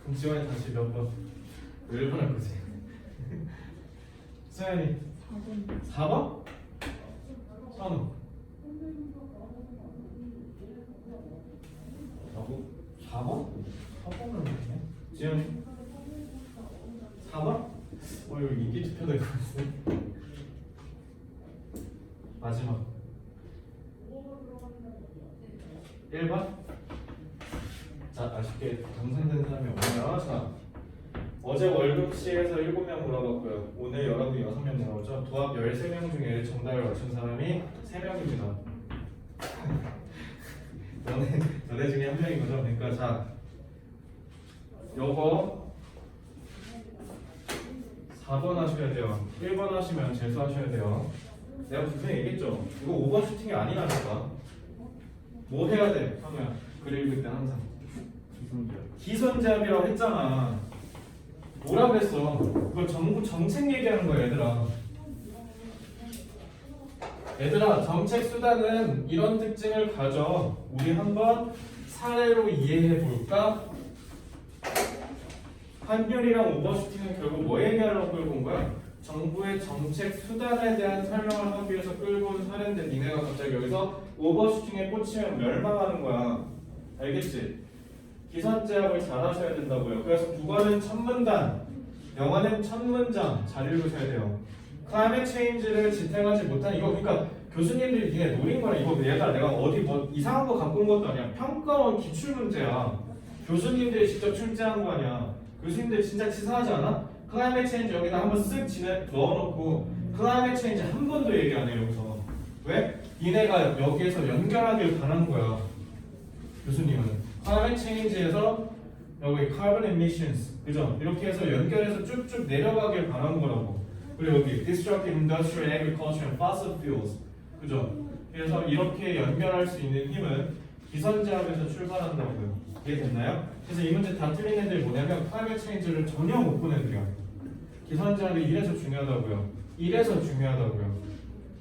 Speaker 1: 그럼 지원이 다시 몇 번? 1번 할 거지. 수현이 4번? 선우 4번? 4번을 못해? 지현이 4번? 이거 인기 투표 될 것 같은데. 마지막 1번? 자, 아쉽게 당선된 사람이 없네요. 자, 어제 월급시에서 7명 물어봤고요. 오늘 여러분 6명 물어보죠. 도합 13명 중에 정답을 맞춘 사람이 3명입니다. 너네 중에 한 명인 거죠? 그러니까 자, 요거 4번 하셔야 돼요. 1번 하시면 재수하셔야 돼요. 내가 분명히 얘기했죠? 이거 오버슈팅이 아니라니까. 뭐 해야 돼? 하면 글 읽을 때 항상 기선제압이라고 했잖아. 뭐라 그랬어? 그거 정부 정책 얘기하는 거야, 얘들아. 얘들아, 정책 수단은 이런 특징을 가져. 우리 한번 사례로 이해해 볼까? 환율이랑 오버슈팅은 결국 뭐 얘기하려고 끌고 온 거야? 정부의 정책 수단에 대한 설명을 하기 위해서 끌고 온 사례인데 니네가 갑자기 여기서 오버슈팅에 꽂히면 멸망하는 거야. 알겠지? 기선제압을 잘 하셔야 된다고요. 그래서 국어는 첫 문단, 영어는 첫 문장 잘 읽으셔야 돼요. 클라이밋 체인지를 지탱하지 못한 이거 그러니까 교수님들이 니네 노린 거야. 이거 얘가 내가 어디 뭐 이상한 거 갖고 온 것도 아니야. 평가원 기출 문제야. 교수님들이 직접 출제한 거 아니야. 교수님들 진짜 치사하지 않아? 클라이밋 체인지 여기다 한번 쓱 넣어놓고 클라이밋 체인지 한 번도 얘기 안 해 여기서. 왜? 니네가 여기에서 연결하길 바란 거야. 교수님은 클라이밋 체인지에서 여기 carbon emissions 그죠? 이렇게 해서 연결해서 쭉쭉 내려가길 바란 거라고. 그리고 여기 destructive industrial agriculture and fossil fuels 그죠? 그래서 이렇게 연결할 수 있는 힘은 기선제압에서 출발한다고요. 이해됐나요? 그래서 이 문제 다 틀린 애들이 뭐냐면 클라이밋 체인지를 전혀 못 본 애들이야. 기선제압이 이래서 중요하다고요. 이래서 중요하다고요.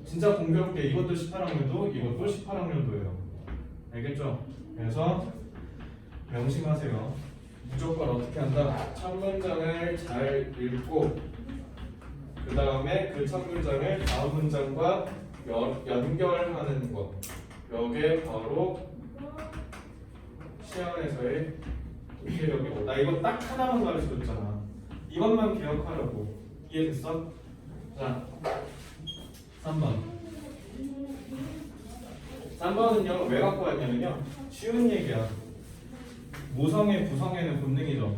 Speaker 1: 진짜 공교롭게 이것도 18학년도 이것도 18학년도예요. 알겠죠? 그래서 명심하세요. 무조건 어떻게 한다? 첫 문장을 잘 읽고 그 다음에 그 첫 문장을 다음 문장과 연결하는 것. 이게 바로 시험에서의 독해력이고. 나 이거 딱 하나만 가르쳐줬잖아. 이것만 기억하라고. 이해됐어? 자, 3번. 3번은요 왜 갖고 왔냐면요 쉬운 얘기야. 모성애 부성애는 본능이죠.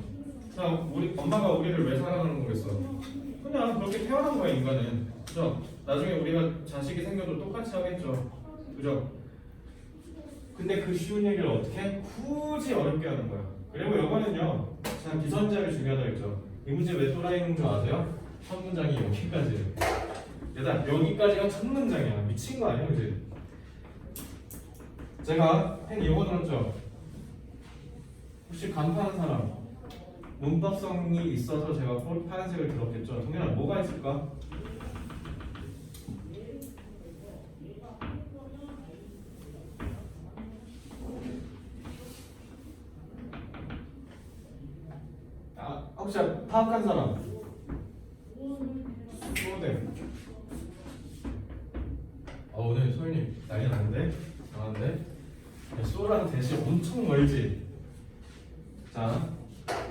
Speaker 1: 자, 우리 엄마가 우리를 왜 사랑하는 거겠어? 그냥 그렇게 태어난 거야 인간은. 그죠? 나중에 우리가 자식이 생겨도 똑같이 하겠죠. 그죠? 근데 그 쉬운 얘기를 어떻게 굳이 어렵게 하는 거야. 그리고 이거는요 참 기선제압이 중요하다 했죠. 이 문제 왜 또라이인 줄 아세요? 첫 문장이 여기까지예요. 얘들아 여기까지가 첫 문장이야. 미친 거 아니야 그지? 제가 펜 이거 들었죠? 혹시 간파한 사람 문법성이 있어서 제가 파란색을 들었겠죠? 동현아 뭐가 있을까? 아 혹시 파악한 사람? 소대. 오늘 소연이 난리 났는데? 잘하는데? 소랑 대시 엄청 멀지? 자,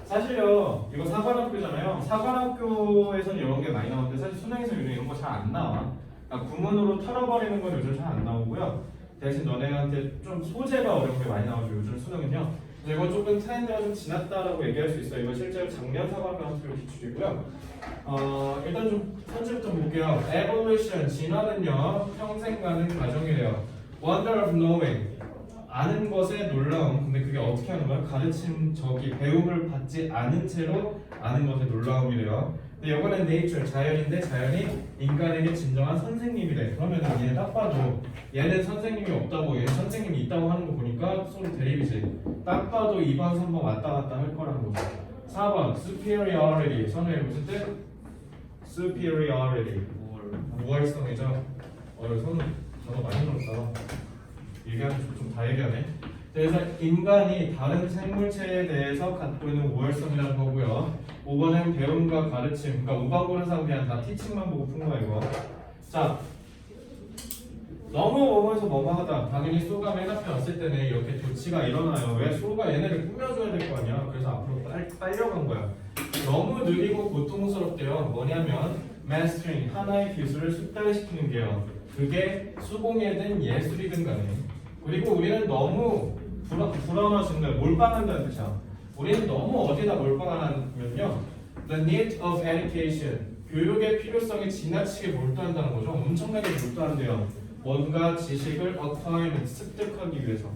Speaker 1: 사실요 이거 사관학교잖아요. 사관학교에서는 이런 게 많이 나오는데 사실 수능에서 요즘 이런 거 잘 안 나와. 그러니까 구문으로 털어버리는 건 요즘 잘 안 나오고요. 대신 너네한테 좀 소재가 어려운 게 많이 나오죠. 요즘 수능은요. 근데 이거 조금 트렌드가 좀 지났다라고 얘기할 수 있어요. 이거 실제로 작년 사관학교 기출이고요. 일단 좀 선지부터 볼게요. Evolution 진화는요 평생 가는 과정이래요. Wonder of knowing 아는 것의 놀라움. 근데 그게 어떻게 하는 거야? 가르침 저기 배움을 받지 않은 채로 아는 것의 놀라움이래요. 근데 이거는 nature 자연인데 자연이 인간에게 진정한 선생님이래. 그러면 얘는 딱 봐도 얘는 선생님이 없다고 얘는 선생님이 있다고 하는 거 보니까 서로 대립이지. 딱 봐도 2번 3번 왔다 갔다 할 거라는 거죠. 4번 superiority 선우의 무슨 뜻? superiority 우월성이죠. 선우 단어 많이 늘었다. 얘기하면 좀 다 얘기하네. 그래서 인간이 다른 생물체에 대해서 갖고 있는 우월성이라는 거고요. 5번은 배움과 가르침. 그러니까 5번 고른 사람 그냥 다 티칭만 보고 푼 거야 이거. 자, 너무 뭐뭐해서 뭐뭐하다. 당연히 소가 맨 앞에 왔을 때는 이렇게 조치가 일어나요. 왜? 소가 얘네를 꾸며줘야 될 거 아니야. 그래서 앞으로 빨려간 거야. 너무 느리고 고통스럽대요. 뭐냐면 mastering 하나의 기술을 숙달시키는 게요. 그게 수공예든 예술이든 간에. 그리고 우리는 너무 불안하신 거야. 몰빵한다는 뜻이야. 우리는 너무 어디다 몰빵하냐면요. The need of education. 교육의 필요성에 지나치게 몰두한다는 거죠. 엄청나게 몰두한대요. 뭔가 지식을 acquire, 습득하기 위해서.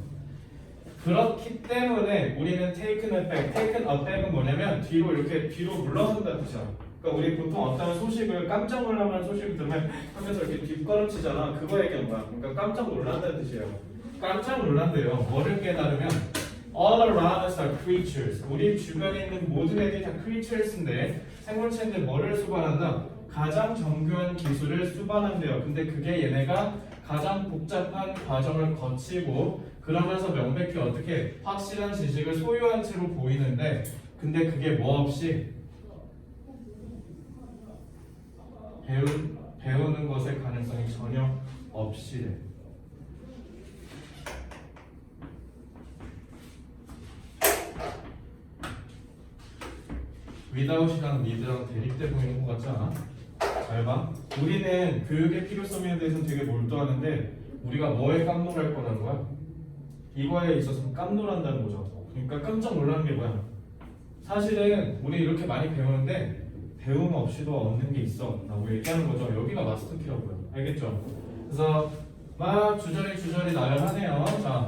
Speaker 1: 그렇기 때문에 우리는 taken aback. taken aback은 뭐냐면 뒤로 이렇게 뒤로 물러선다는 뜻이야. 그러니까 우리 보통 어떤 소식을 깜짝 놀라는 소식을 들으면 하면서 이렇게 뒷걸음치잖아. 그거 얘기한 거야. 그러니까 깜짝 놀란다는 뜻이에요. 깜짝 놀란대요. 뭐를 깨달으면 all around us are creatures. 우리 주변에 있는 모든 애들이 다 creatures인데 생물체인데 뭐를 수반한다? 가장 정교한 기술을 수반한대요. 근데 그게 얘네가 가장 복잡한 과정을 거치고 그러면서 명백히 어떻게 확실한 지식을 소유한 채로 보이는데 근데 그게 뭐 없이 배우는 것의 가능성이 전혀 없이래. without이랑 need랑 대립돼 보이는 것 같지 않아? 잘 봐. 우리는 교육의 필요성에 대해서는 되게 몰두하는데 우리가 뭐에 깜놀할 거라는 거야? 이거에 있어서 깜놀한다는 거죠. 그러니까 깜짝 놀라는 게 뭐야? 사실은 우리 이렇게 많이 배우는데 배움 없이도 얻는 게 있어 라고 얘기하는 거죠. 여기가 마스터키라고요. 알겠죠? 그래서 막 주저리 나열하네요. 자,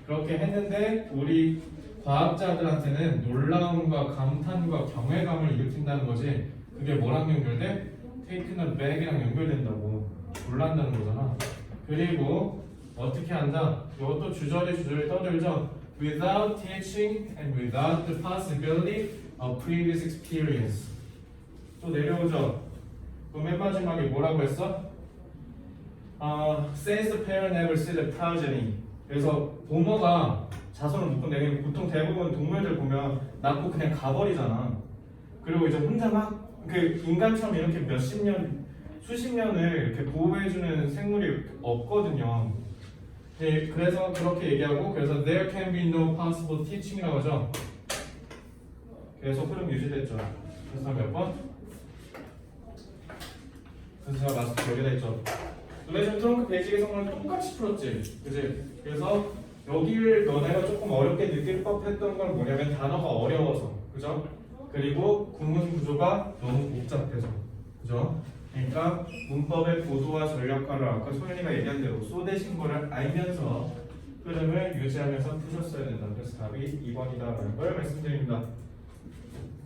Speaker 1: 그렇게 했는데 우리 과학자들한테는 놀라움과 감탄과 경외감을 일으킨다는 거지. 그게 뭐랑 연결돼? Taken a bag이랑 연결된다고. 놀란다는 거잖아. 그리고 어떻게 한다? 이것도 주저리 떠들죠. Without teaching and without the possibility of previous experience. 또 내려오죠. 그럼 맨 마지막에 뭐라고 했어? Since the parent never see the progeny. 그래서 부모가 자손을 못 본데 보통 대부분 동물들 보면 낳고 그냥 가버리잖아. 그리고 이제 혼자 막 그 인간처럼 이렇게 몇십 년, 수십 년을 이렇게 보호해주는 생물이 없거든요. 네, 그래서 그렇게 얘기하고 그래서 there can be no possible teaching이라고 하죠. 계속 흐름 유지됐죠. 그래서 몇 번? 그래서 제가 마스터 여기다 했죠. 노래션 트렁크 베이직의 성능을 똑같이 풀었지. 그지? 그래서 여기를 너네가 조금 어렵게 느낄 법했던 건 뭐냐면 단어가 어려워서. 그죠? 그리고 구문 구조가 너무 복잡해서. 그죠? 그러니까 문법의 고도와 전략화를 아까 소연이가 얘기한 대로 쏟으신 거를 알면서 흐름을 유지하면서 푸셨어야 된다. 그래서 답이 2번이다라는 걸 말씀드립니다.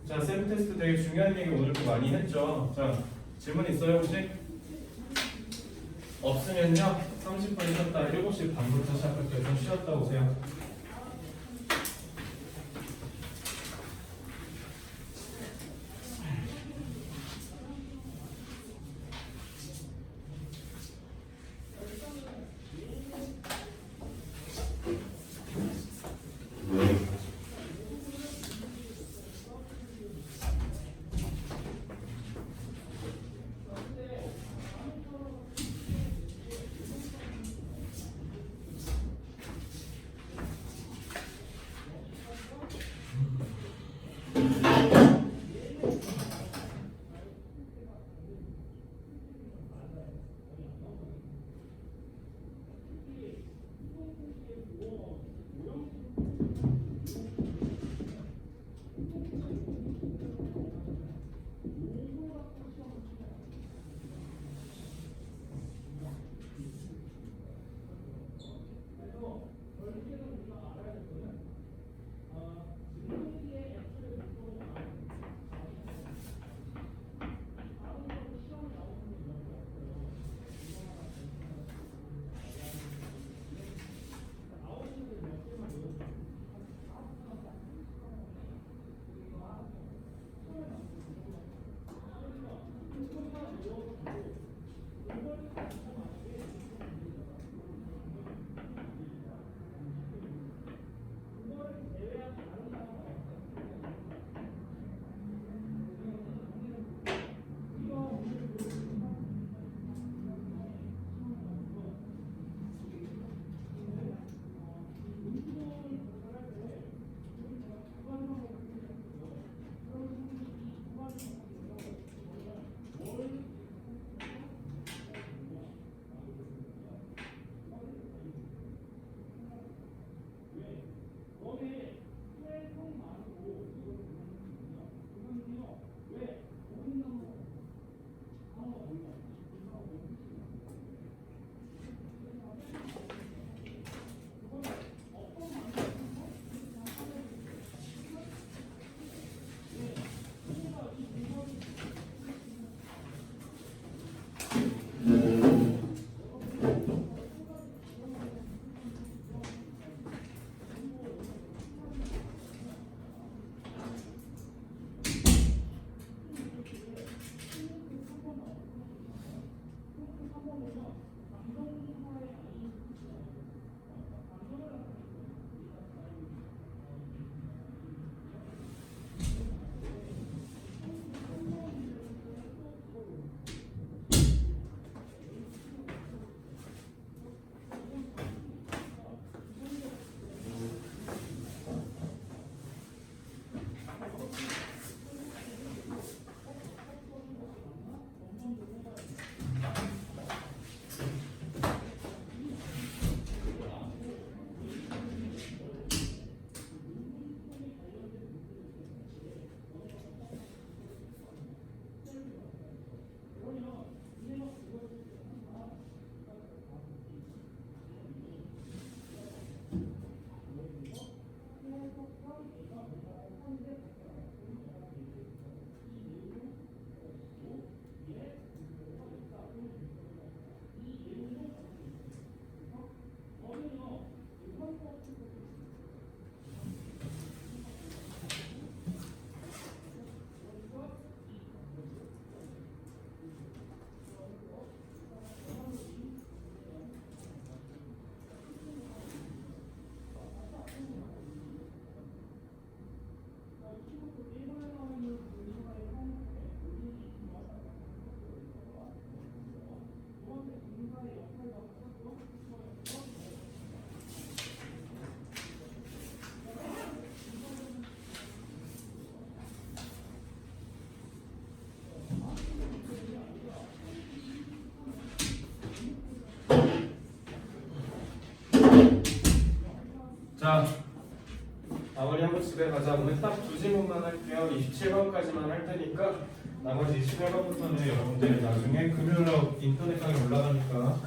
Speaker 1: 자, 셀프 테스트 되게 중요한 얘기 오늘도 많이 했죠. 자, 질문 있어요 혹시? 없으면요 30분 쉬었다 7시 반부터 시작할게요. 좀 쉬었다 오세요. 자, 마무리하고 집에 가자. 오늘 딱 두 지문만 할게요. 27번까지만 할 테니까 나머지 28번부터는 여러분들 나중에 금요일 인터넷 강의 올라가니까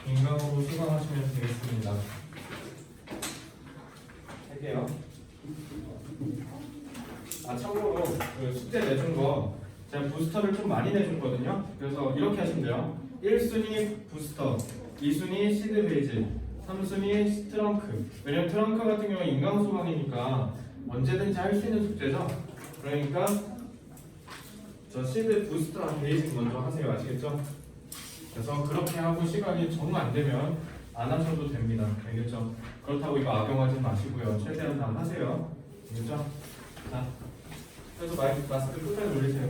Speaker 1: 인강으로 수강하시면 되겠습니다. 할게요. 아, 참고로 그 숙제 내준 거 제가 부스터를 좀 많이 내줬거든요. 그래서 이렇게 하시면 돼요. 1순위 부스터, 2순위 시드 베이지, 3순위 트렁크. 왜냐면 트렁크 같은 경우는 인강 수강이니까 언제든지 할 수 있는 숙제죠. 그러니까 저 시드 부스터랑 베이직 먼저 하세요. 아시겠죠? 그래서 그렇게 하고 시간이 정 안 되면 안 하셔도 됩니다. 알겠죠? 그렇다고 이거 악용하지 마시고요. 최대한 다 하세요. 알겠죠? 자, 그래서 마스크 끝까지 올리세요.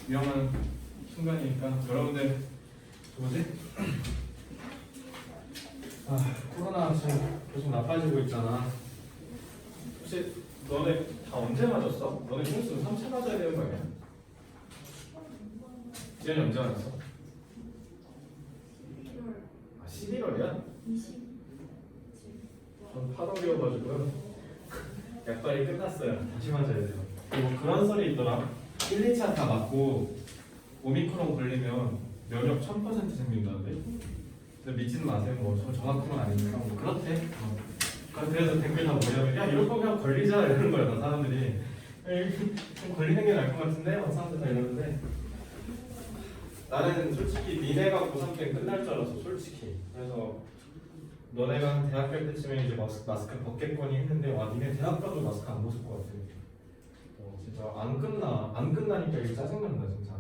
Speaker 1: 위험한 순간이니까. 여러분들 뭐지? 아, 코로나 지금 계속 나빠지고 있잖아. 혹시 너네 다 언제 맞았어? 너네 흉수 3차 맞아야 되는 거 아니야? 지연이 언제 맞았어?
Speaker 3: 11월
Speaker 1: 아, 11월이야?
Speaker 3: 27.
Speaker 1: 전 8월이어가지고요. 약발이 끝났어요. 다시 맞아야 돼요. 그리고 그런 설이 있더라. 1, 2차 다 맞고 오미크론 걸리면 면역 1000% 생긴다는데. 근데 믿지는 마세요. 뭐 정확한 건 아니니까 뭐 그렇대. 그래서 댓글 다 뭐냐면 야 이럴 거면 걸리자 이러는 거야. 다 사람들이 좀 걸리는 게 나을 것 같은데 막 사람들 다 이러는데 나는 솔직히 니네가 고3 때 끝날 줄 알았어. 솔직히. 그래서 너네가 한 대학 갈 때쯤에 이제 마스크 벗겠거니 했는데 와 니네 대학 가도 마스크 안 벗을 것 같아. 진짜 안 끝나니까 이게 짜증난다 진짜.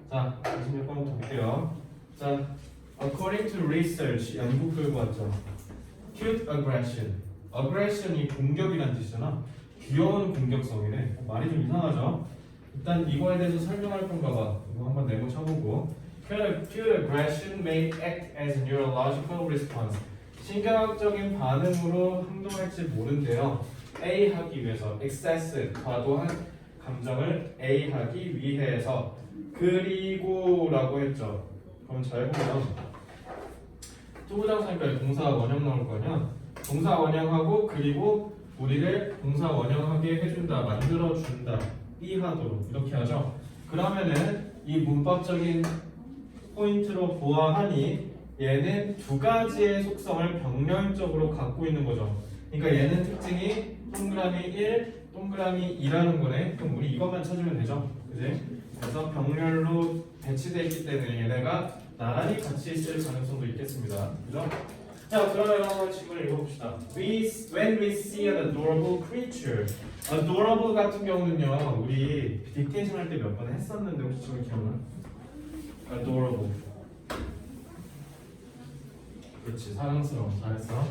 Speaker 1: 자 26번부터 볼게요. 자 according to research 연구 결과죠. cute aggression. aggression이 공격이란 뜻이잖아. 귀여운 공격성이네. 말이 좀 이상하죠? 일단 이거에 대해서 설명할 건가 봐. 이거 한번 네모 쳐보고. Cute aggression may act as a neurological response. 신경학적인 반응으로 행동할지 모른대요. A 하기 위해서 excessive, 과도한 감정을 A 하기 위해서 그리고 라고 했죠. 그럼 잘 보면 투부정사니까 동사 원형 나올 거 아니야. 동사 원형하고 그리고 우리를 동사 원형하게 해준다, 만들어준다, 이하도록 이렇게 하죠. 그러면은 이 문법적인 포인트로 보아하니 얘는 두 가지의 속성을 병렬적으로 갖고 있는 거죠. 그러니까 얘는 특징이 동그라미 1, 동그라미 2라는 거네. 그럼 우리 이것만 찾으면 되죠. 그지? 그래서 병렬로 배치되어 있기 때문에 얘네가 나란히 같이 있을 가능성도 있겠습니다. 그죠? 자, 그러면 한번 질문을 읽어봅시다. When we see an adorable creature. adorable 같은 경우는요, 우리 딕테이션 할 때 몇 번 했었는데 혹시 지금 기억나? adorable. 그렇지, 사랑스러운. 잘했어.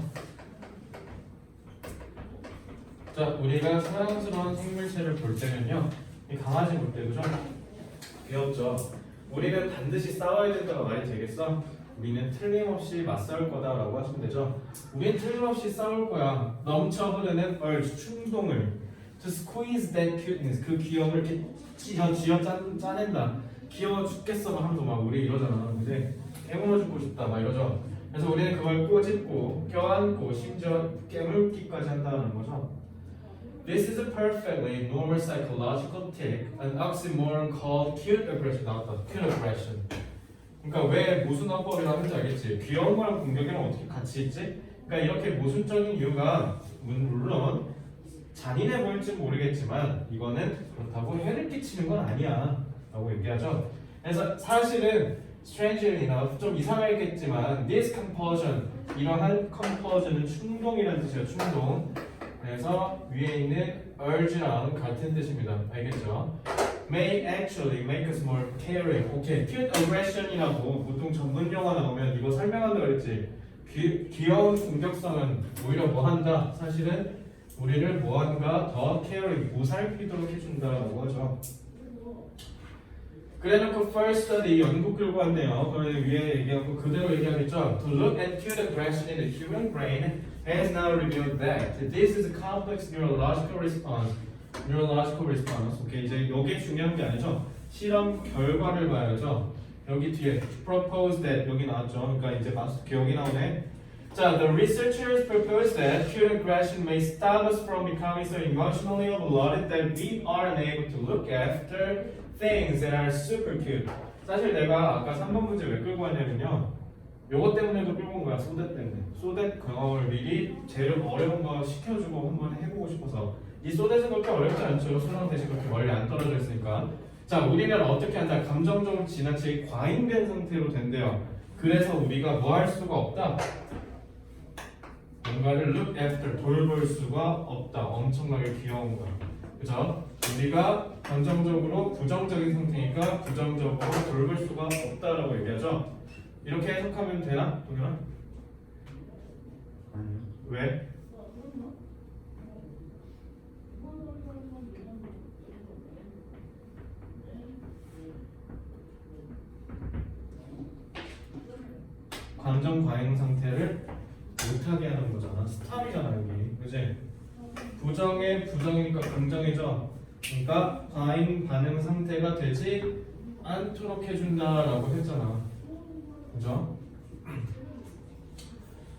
Speaker 1: 자, 우리가 사랑스러운 생물체를 볼 때는요, 이 강아지 볼 때, 그죠? 귀엽죠? 우리는 반드시 싸워야 된다고 말이 되겠어? 우리는 틀림없이 맞설 거다라고 하시면 되죠. 우리는 틀림없이 싸울 거야. 넘쳐 흐르는 urge, 충동을 to squeeze that cuteness, 그 귀여움을 이렇게 쥐어 짜낸다. 귀여워 죽겠어 막 하면서 막 우리 이러잖아. 근데 깨물어주고 싶다 막 이러죠. 그래서 우리는 그걸 꼬집고 껴안고 심지어 깨물기까지 한다는 거죠. This is a perfectly normal psychological tic, an oxymoron called cute aggression. 나왔다. cute aggression. 그러니까 왜 모순어법이라고 하는지 알겠지? 귀여운 거랑 공격이랑 어떻게 같이 있지? 그러니까 이렇게 모순적인 이유가 물론 잔인해 보일지 모르겠지만 이거는 그렇다고 해를 끼치는 건 아니야 라고 얘기하죠. 그래서 사실은 strangely enough 좀 이상하겠지만 this compulsion, 이러한 compulsion은 충동이라는 뜻이에요. 충동. 그래서 위에 있는 urge랑 같은 뜻입니다. 알겠죠? May actually make us more caring. 오케이, cute aggression이라고 보통 전문 용어 나오면 이거 설명한다 그랬지. 귀여운 공격성은 오히려 뭐 한다? 사실은 우리를 뭐한가 더 caring, 보살피도록 해준다라고 하죠. 그래놓고 first study 연구 결과인데요. 그러면 위에 얘기하고 그대로 얘기하겠죠. To look at cute aggression in the human brain has now revealed that this is a complex neurological response. neurological response. 오케이, 이제 이게 중요한 게 아니죠. 실험 결과를 봐야죠. 여기 뒤에 propose that 여기 나왔죠. 그러니까 이제 여기 나오네. 자, the researchers propose that cute aggression may stop us from becoming so emotionally overloaded that we are unable to look after things that are super cute. 사실 내가 아까 3번 문제 왜 끌고 왔냐면요. 요거 때문에도 끌고 온 거야. 소댓 때문에. 소댓 경험을 미리 제일 어려운 거 시켜주고 한번 해보고 싶어서. 이 소댓은 그렇게 어렵지 않죠. 수능 대신 그렇게 멀리 안 떨어져 있으니까. 자, 우리는 어떻게 한다? 감정적으로 지나치게 과잉된 상태로 된대요. 그래서 우리가 뭐 할 수가 없다? 뭔가를 look after, 돌볼 수가 없다. 엄청나게 귀여운 거야. 그죠? 우리가 감정적으로 부정적인 상태니까 부정적으로 돌볼 수가 없다라고 얘기하죠. 이렇게 해석하면 되나? 동현아?
Speaker 2: 아니요.
Speaker 1: 왜? 감정 과잉 상태를 못하게 하는 거잖아. 스탑이잖아 여기. 그지? 부정의 부정이니까 긍정이죠. 그러니까 과잉 반응 상태가 되지 않도록 해준다라고 했잖아. 그죠?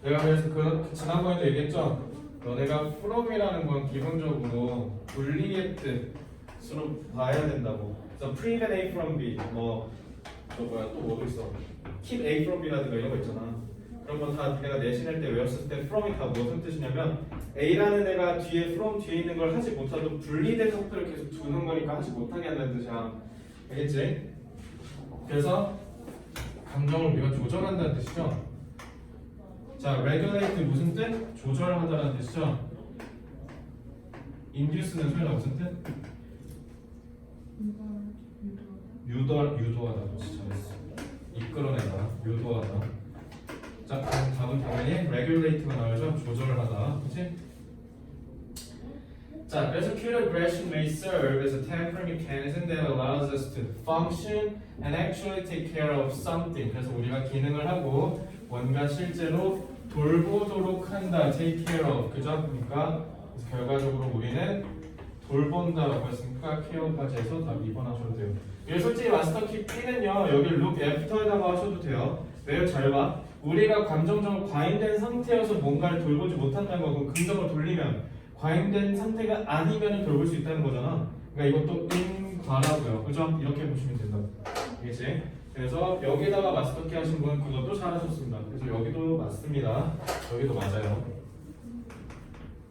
Speaker 1: 내가 그래서 지난번에도 얘기했죠. 너네가 from이라는 건 기본적으로 분리의 뜻으로 봐야 된다고. 그래서 prevent A from B 저 뭐야 또 뭐도 있어. keep A from B라든가 이런 거 있잖아. 그런 건 다 내가 내신할 때 외웠을 때 from이 다 무슨 뜻이냐면 A라는 애가 뒤에 from 뒤에 있는 걸 하지 못하도 분리된 속도를 계속 두는 거니까 하지 못하게 한다는 뜻이야. 알겠지? 그래서 감정을 우리가 조절한다는 뜻이죠. 자, regulate 무슨 뜻? 조절하다라는 뜻이죠. induce는 소연아 무슨 뜻? 유도하다. 그렇지, 잘했어. 이끌어내다, 유도하다. 자, 그럼 답은 당연히 regulate가 나와야죠. 조절하다, 그렇지? 자, 그래서 cute aggression may serve as a temporary mechanism that allows us to function and actually take care of something. 그래서 우리가 기능을 하고 뭔가 실제로 돌보도록 한다, take care of, 그죠? 그러니까 그래서 결과적으로 우리는 돌본다라고 했으니까 care까지 해서 답 2번 하셔도 돼요. 이게 솔직히 마스터키 B는요, 여기 look after에다가 하셔도 돼요. 왜요? 잘 봐. 우리가 감정적으로 과잉된 상태여서 뭔가를 돌보지 못한다는 거고 긍정을 돌리면 과잉된 상태가 아니면 돌볼 수 있다는 거잖아. 그러니까 이것도 과라고요. 그죠? 이렇게 보시면 된다. 알겠지? 그래서 여기다가 마스터키 하신 분 그것도 잘하셨습니다. 그래서 여기도 맞습니다. 여기도 맞아요.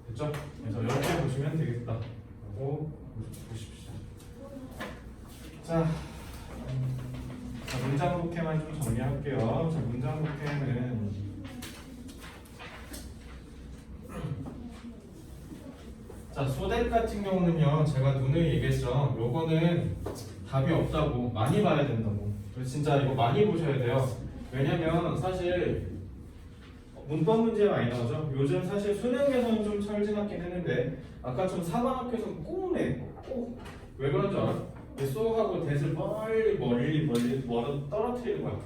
Speaker 1: 됐죠? 그래서 이렇게 보시면 되겠다. 라고 보십시오. 자, 문장 독해만 좀 정리할게요. 자, 문장 독해는 자, 소댓 같은 경우는요, 제가 누누이 얘기했죠. 요거는 답이 없다고, 많이 봐야 된다고. 그래서 진짜 이거 많이 보셔야 돼요. 왜냐면 사실 문법 문제 많이 나오죠. 요즘 사실 수능에서는 좀 철진하긴 했는데 아까처럼 사관학교에서는 꼭 왜 그런 줄 알아? 쏘하고 대을 멀리 떨어뜨리는 거야.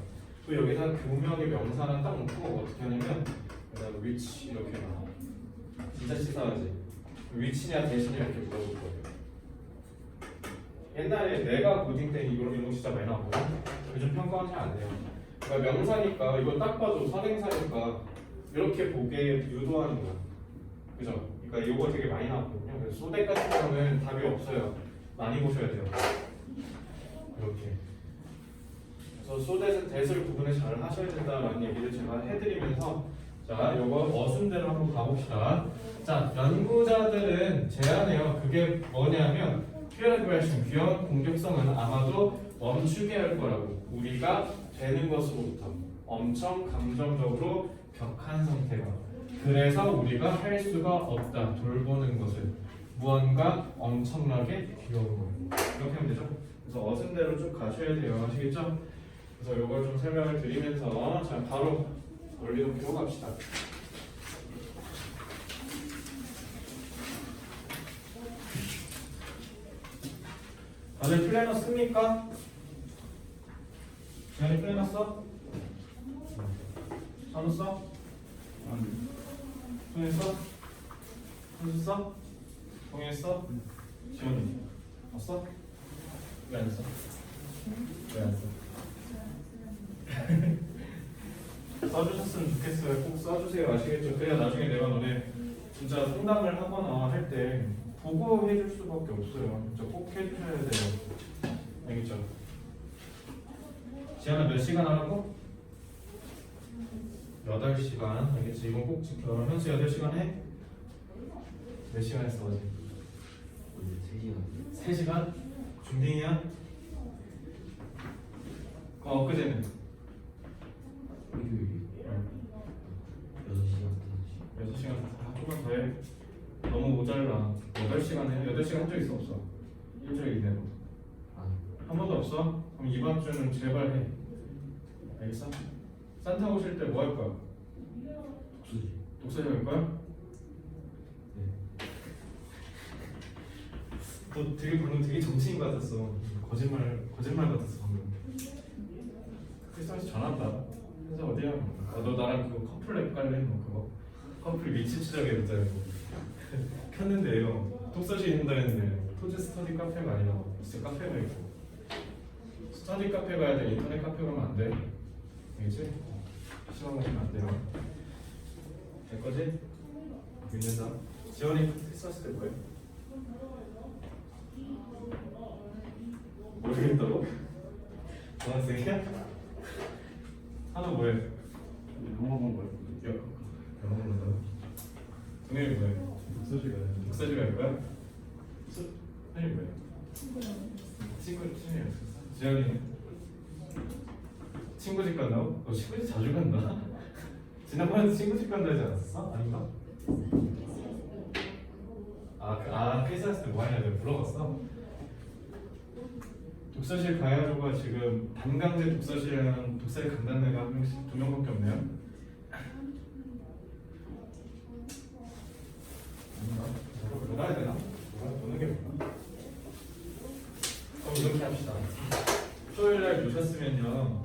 Speaker 1: 또 여기다 교명의 명사는 딱 놓고 어떻게 하냐면 여기다 which 이렇게 나와. 진짜 치사하지. 위치냐 대신이냐 이렇게 물어볼 거예요. 옛날에 내가 고딩 때 이런 거 진짜 많이 나왔거든. 요즘 평가는 잘 안 돼요. 그러니까 명사니까 이거 딱 봐도 선행사니까 이렇게 보게 유도하는 거야. 그죠? 그러니까 이거 되게 많이 나왔거든요. 그래서 소댓 같은 경우는 답이 없어요. 많이 보셔야 돼요. 이렇게. 그래서 소댓은 대를 구분을 잘 하셔야 된다라는 얘기를 제가 해드리면서 자, 요거 어순대로 한번 가봅시다. 자, 연구자들은 제안해요. 그게 뭐냐면 cute aggression, 귀여운 공격성은 아마도 멈추게 할 거라고. 우리가 되는 것으로부터 엄청 감정적으로 격한 상태가. 그래서 우리가 할 수가 없다. 돌보는 것을. 무언가 엄청나게 귀여운 거예요. 이렇게 하면 되죠? 그래서 어순대로 쭉 가셔야 돼요. 아시겠죠? 그래서 요걸 좀 설명을 드리면서 자, 바로 원리도 배워갑시다. 다들 플래너 씁니까? 지현이 플래너 써? 찬우 써?
Speaker 2: 아니.
Speaker 1: 손이 써? 한수 써? 동현 써? 지현이 써? 왜 안 써? 왜 안 써? 써주셨으면 좋겠어요. 꼭 써주세요. 아시겠죠? 그래야 나중에 내가 너네 진짜 상담을 하거나 할 때 보고 해줄 수밖에 없어요. 진짜 꼭 해주셔야 돼요. 알겠죠? 지안아 몇 시간 하라고? 8시간. 알겠지? 이건 꼭 지켜. 현수 8시간 해? 몇 시간 했어 어제?
Speaker 3: 오늘 3시간
Speaker 1: 3시간? 중딩이야? 엊그제는?
Speaker 3: 일요일 6시간
Speaker 1: 6시간 조금 더 해. 너무 모자라. 8시간 해. 8시간 한 적 있어 없어? 일주일 이내로.
Speaker 3: 아니
Speaker 1: 한 번도 없어? 그럼 이번 주는 제발 해. 알겠어? 산타 오실 때 뭐 할 거야?
Speaker 3: 독수리
Speaker 1: 독서실 갈 거야?
Speaker 3: 네
Speaker 1: 너 되게 방금 되게 정치인 같았어. 거짓말 같았어 방금. 크리스마스 전화한다. 현서 어디야? 너 나랑 그거 커플 랩 깔래? 뭐 그거 커플 미치 추적에 있잖아. 켰는데요. 독서실 있는다 했는데 토지 스터디 카페가 아니라 진짜 카페가 있고. 스터디 카페 가야 돼. 인터넷 카페 가면 안 돼. 알겠지? 시간 가시면 안 돼요. 될 거지? 믿는다. 지원이 크리스마스 때 뭐해? 모르겠다고? 전학생이야? 하나 뭐해?
Speaker 2: 영어 본 거야.
Speaker 1: 영어 본다고? 동현이 뭐해?
Speaker 2: 독서실 가야 돼.
Speaker 1: 독서실 갈 거야? 현이 뭐해? 친구야. 지현이는? 친구 집 간다고? 너 친구 집 자주 간다? 지난번에 친구 집 간다 하지 않았어? 아닌가? 크리스마스 때 뭐 하냐 내가 물어봤어? 독서실 가야조가 지금 반강제 독서실이랑 독서실 간다는 애가 한 명씩 2명밖에 없네요. 아닌가? 놀아야 되나? 노는 게 뭐야? 그럼 이렇게 합시다. 토요일날 노셨으면요.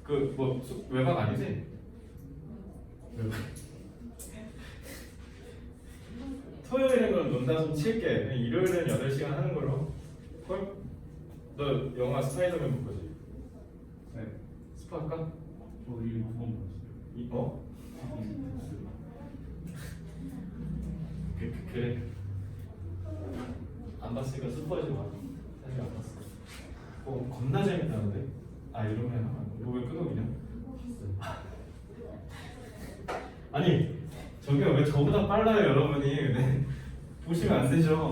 Speaker 1: 그 뭐 외박 아니지? 외박. 토요일에 그럼 논다 좀 칠게. 일요일은 8시간 하는 걸로. 헐? 너 영화 스파이더맨 볼 거지?
Speaker 2: 네.
Speaker 1: 스파 할까?
Speaker 2: 저 이거 두번 봤어요.
Speaker 1: 그래. 안 봤으니까 스포하지 마. 사실 안 봤어. 겁나 재밌다는데? 이러면 너 왜 끄덕이냐? 아니 저기요 왜 저보다 빨라요 여러분이. 네. 보시면 안 되죠.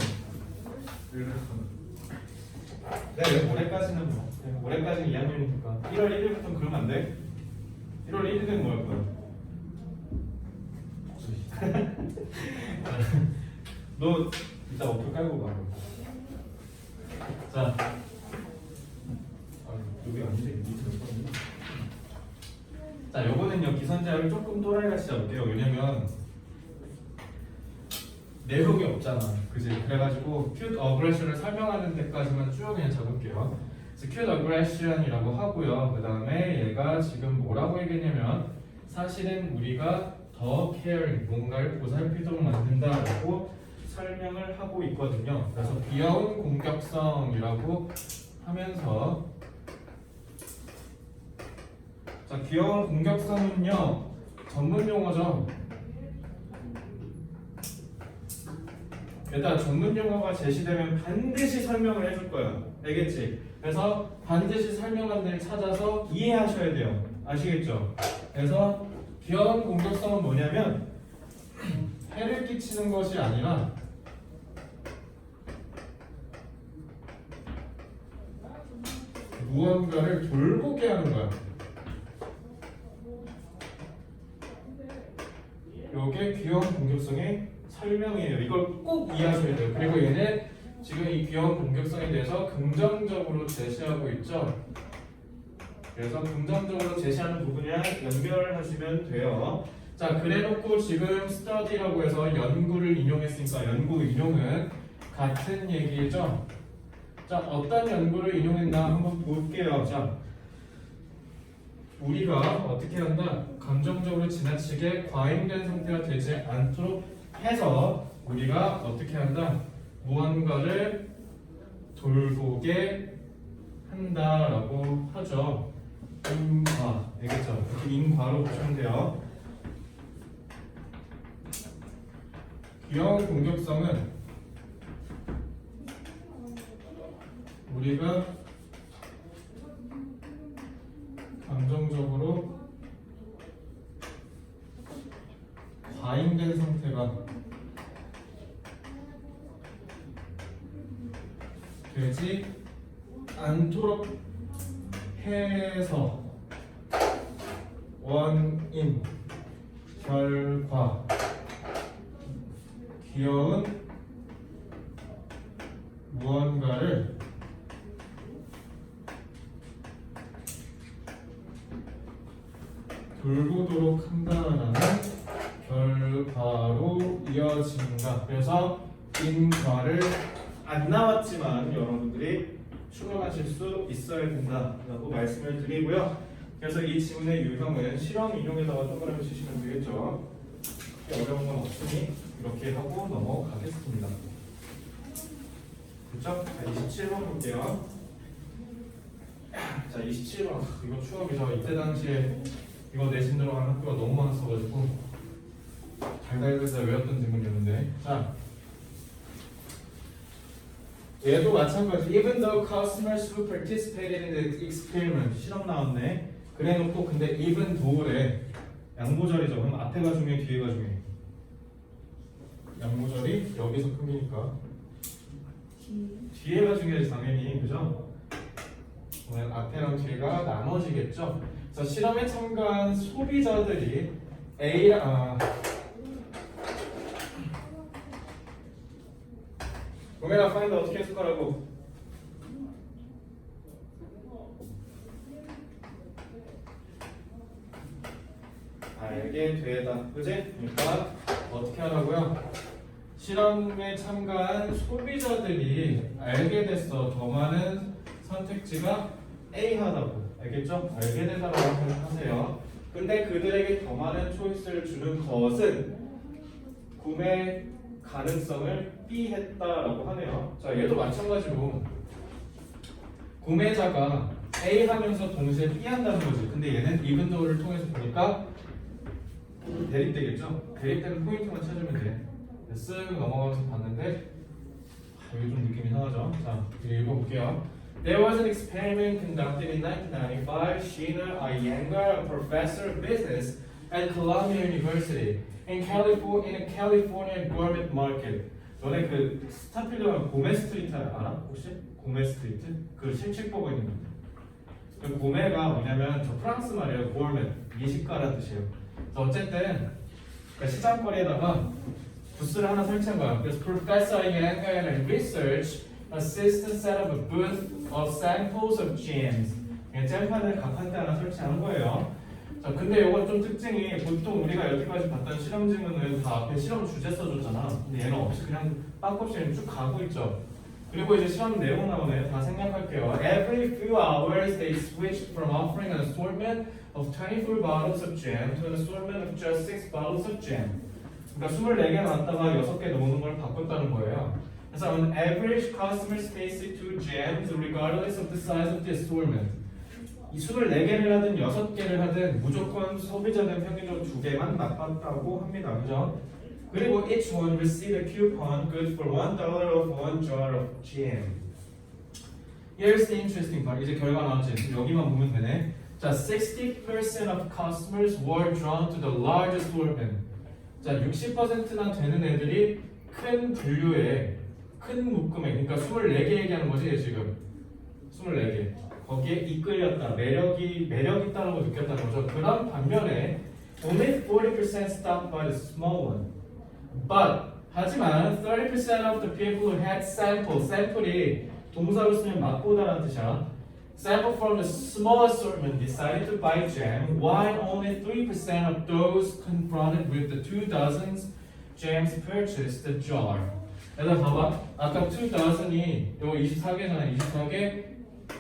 Speaker 1: 네, 올해까지는 뭐 올해까지는 2학년이니까 1월 1일부터 그러면 안 돼? 1월 1일은 뭐 할 거야? 너 이따 어플 깔고 가. 자, 여기 아닌데 밑에 몇 번이야? 자, 요거는요 기선제압을 조금 또라이같이 잡을게요. 왜냐면 내용이 없잖아, 그지? 그래가지고 cute aggression을 설명하는 데까지만 쭉 그냥 잡을게요. 그래서 cute aggression이라고 하고요. 그 다음에 얘가 지금 뭐라고 얘기했냐면 사실은 우리가 더 caring, 뭔가를 보살피도록 만든다라고 설명을 하고 있거든요. 그래서 귀여운 공격성이라고 하면서 자, 귀여운 공격성은요 전문 용어죠. 일단 전문 용어가 제시되면 반드시 설명을 해줄 거야. 알겠지? 그래서 반드시 설명한 데를 찾아서 이해하셔야 돼요. 아시겠죠? 그래서 귀여운 공격성은 뭐냐면 해를 끼치는 것이 아니라 무언가를 돌보게 하는 거야. 이게 귀여운 공격성의 설명이에요. 이걸 꼭 이해하셔야 돼요. 그리고 얘는 지금 이 귀여운 공격성에 대해서 긍정적으로 제시하고 있죠. 그래서 긍정적으로 제시하는 부분이랑 연결하시면 돼요. 자, 그래놓고 지금 study라고 해서 연구를 인용했으니까 연구 인용은 같은 얘기죠. 자, 어떤 연구를 인용했나 한번 볼게요. 자, 우리가 어떻게 한다? 감정적으로 지나치게 과잉된 상태가 되지 않도록 해서 우리가 어떻게 한다? 무언가를 돌보게 한다라고 하죠. 인과 알겠죠? 이렇게 인과로 보시면 돼요. 귀여운 공격성은 우리가 감정적으로 과잉된 상태가 되지 않도록 해서 원인, 결과, 귀여운 무언가를 돌보도록 한다라는 결과로 이어진다. 그래서 인과를 안 나왔지만 여러분들이 추론하실 수 있어야 된다라고 말씀을 드리고요. 그래서 이 지문의 유형은 실험 인용에다가 동그라미 치시면 되겠죠. 어려운 건 없으니 이렇게 하고 넘어가겠습니다. 그렇죠? 자, 27번 볼게요. 자, 27번 이거 추억이죠. 이때 당시에 이거 내신 들어간 학교가 너무 많았어가지고 달달달달 외웠던 질문이었는데, 자, 얘도 마찬가지. Even though customers who participated in the experiment 실험 나왔네. 그래놓고 근데 even though래. 양보절이죠. 그럼 앞에가 중요해, 뒤에가 중요해? 양보절이 여기서 끊기니까 뒤에가 중요하지 당연히, 그죠? 오늘 앞에랑 뒤에가 나눠지겠죠. 그래서 실험에 참가한 소비자들이 동해나 파인드 어떻게 했을 거라고? 알게 되다, 그지? 그러니까 어떻게 하라고요? 실험에 참가한 소비자들이 알게 됐어. 더 많은 선택지가 A 하다고. 알겠죠? 알게 되다라고 생각하세요. 근데 그들에게 더 많은 초이스를 주는 것은 구매 가능성을 B 했다라고 하네요. 자, 얘도 마찬가지로 구매자가 A 하면서 동시에 B 한다는 거지. 근데 얘는 even though를 통해서 보니까 대립되겠죠? 대립되는 포인트만 찾으면 돼. 쓱 넘어가면서 봤는데 여기 좀 느낌이 이상하죠? 자, 읽어볼게요. There was an experiment conducted in 1995. Sheena Iyengar, a professor of business at Columbia University in a California gourmet market. 너네 그 스타필드가 고메 스트리트 알아? 혹시? 고메 스트리트? 그 실책 보고 있는 거. 그 고메가 뭐냐면 저 프랑스 말이에요. 고르멧, 미식가라는 뜻이에요. 그래서 어쨌든 그러니까 시장거리에다가 부스를 하나 설치한 거야. 그래서 Professor Iyengar and research assistant set up a booth of samples of jams. 그냥 잼판을 각 한 대 하나 설치하는 거예요. 자, 근데 이건 좀 특징이 보통 우리가 여기까지 봤던 실험 질문은 다 앞에 실험 주제 써줬잖아. 근데 얘는 없이 그냥 빵껍질 쭉 가고 있죠. 그리고 이제 실험 내용 나오네. 다 생략할게요. Every few hours they switched from offering an assortment of 24 bottles of jam to an assortment of just 6 bottles of jam. 그러니까 24개 나왔다가 6개 넣는 걸 바꿨다는 거예요. 그래서 on average, customers tasted 2 jams regardless of the size of the assortment. 이 24개를 하든 6개를 하든 무조건 소비자는 평균적으로 2개만 맛봤다고 합니다. 그죠? 그리고 each one received a coupon good for $1 of 1 jar of jam. Here's the interesting part. 이제 결과 나왔지? 여기만 보면 되네. 자, 60% of customers were drawn to the large assortment. 자, 60%나 되는 애들이 큰 분류에 큰 묶음에, 그러니까 24개 얘기하는 거지 지금. 24개. 거기에 이끌렸다. 매력 있다는 거 느꼈다는 거죠. 그런 반면에 only 40% stopped by the small one. But 하지만 30% of the people who had 샘플이 동사로 쓰면 맛보다라는 뜻이야. Sample from the small assortment decided to buy jam, while only 3% of those confronted with the 2 dozens jams purchased the jar. 얘들아 봐봐. 아까 2 dozen이 요거 24개잖아. 24개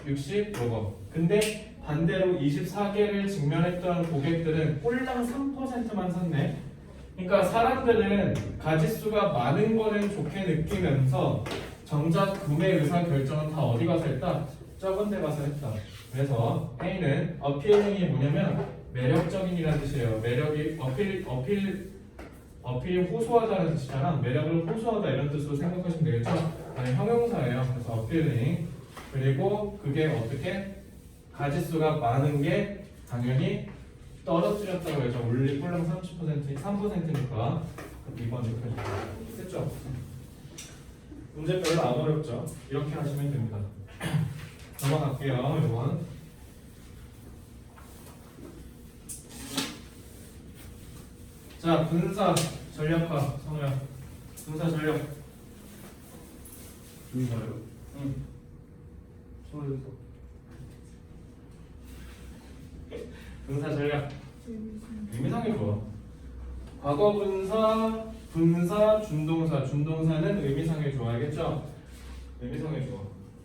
Speaker 1: 60 요거. 근데 반대로 24개를 직면했던 고객들은 꼴랑 3%만 샀네. 그러니까 사람들은 가짓수가 많은 거는 좋게 느끼면서 정작 구매 의사 결정은 다 어디 가서 했다? 적은 데 가서 했다. 그래서 A는 appealing이 뭐냐면 매력적인이라는 뜻이에요. 매력이 어필이 호소하다는 뜻이잖아. 매력을 호소하다 이런 뜻으로 생각하시면 되겠죠. 아니 형용사예요. 그래서 appealing. 그리고 그게 어떻게 가짓수가 많은 게 당연히 떨어뜨렸다고 해서 물리 콜럼 30% 3%니까 2번 이렇게 됐죠? 문제 별로 안 어렵죠? 이렇게 하시면 됩니다. 넘어갈게요. 이번 자 분사 전략화 성우야. 분사 전략.
Speaker 2: 분사요?
Speaker 1: 응.
Speaker 2: 서울에서
Speaker 1: 분사 전략. 의미상이 좋아. 과거 분사, 분사, 준동사. 준동사는 의미상이 좋아야겠죠? 의미상이 좋아.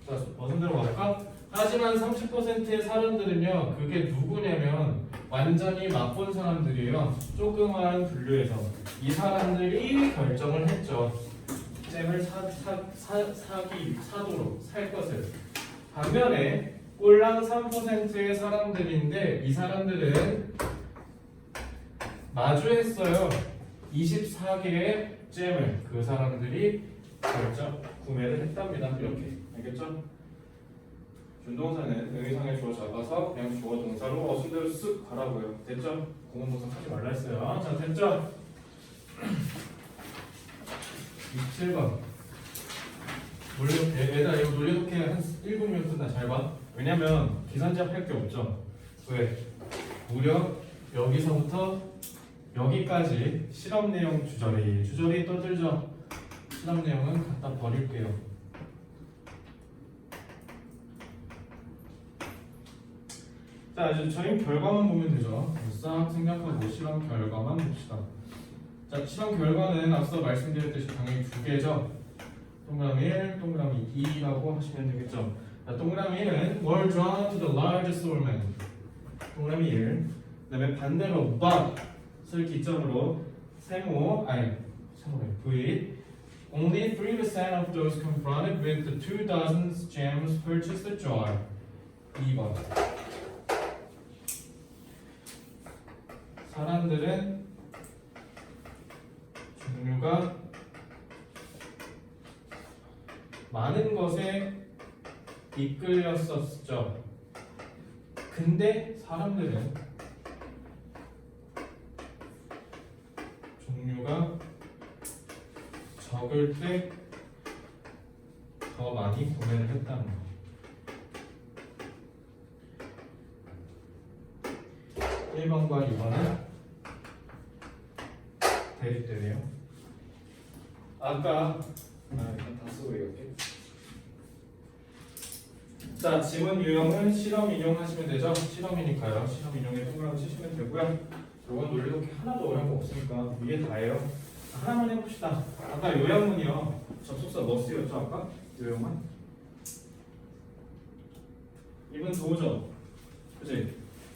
Speaker 1: 자, 어떤 대로 갈까? 하지만 30%의 사람들은요, 그게 누구냐면 완전히 맛본 사람들이에요. 조그마한 분류에서 이 사람들이 결정을 했죠. 잼을 사도록 살 것을. 반면에 꼴랑 3%의 사람들인데 이 사람들은 마주했어요. 24개의 잼을 그 사람들이 구매를 했답니다. 이렇게 알겠죠? 준동사는 의미상의 주어 잡아서 그냥 주어 동사로 어순대로 쓱 가라고요. 됐죠? 공원동사 하지 말라 했어요. 자 됐죠? 27번 얘들아 이거 놀려놓게 한 1분이면 끝나. 잘 봐. 왜냐면 기선제압 할 게 없죠. 왜? 무려 여기서부터 여기까지 실험 내용 주저리 떠들죠. 실험 내용은 갖다 버릴게요. 자 이제 저희 결과만 보면 되죠. 싹 생략하고 실험 결과만 봅시다. 자 실험 결과는 앞서 말씀드렸듯이 당연히 두 개죠. 동그라미 1, 동그라미 2라고 하시면 되겠죠. 자, 동그라미 1은 were drawn to the large assortment. 동그라미 1. 그 다음에 반대로 but을 기점으로 세모래 V. Only 3% of those confronted with the 2 dozen gems purchased a jar. 2번. 사람들은 종류가 많은 것에 이끌렸었죠. 근데 사람들은 종류가 적을 때 더 많이 구매를 했다는 거. (1번과) (2번은) 대립되네요. 아까 일단 다 쓰고 얘기할게. 자, 지문 유형은 실험 인용하시면 되죠? 실험이니까요. 실험 인용에 동그라미 치시면 되고요. 이건 논리독해 하나도 어려운 거 없으니까 위에 다예요. 하나만 해봅시다. 아까 요약문이요. 접속사 뭐 쓰였죠? 아까? 요약만? 이분 도우죠? 그치?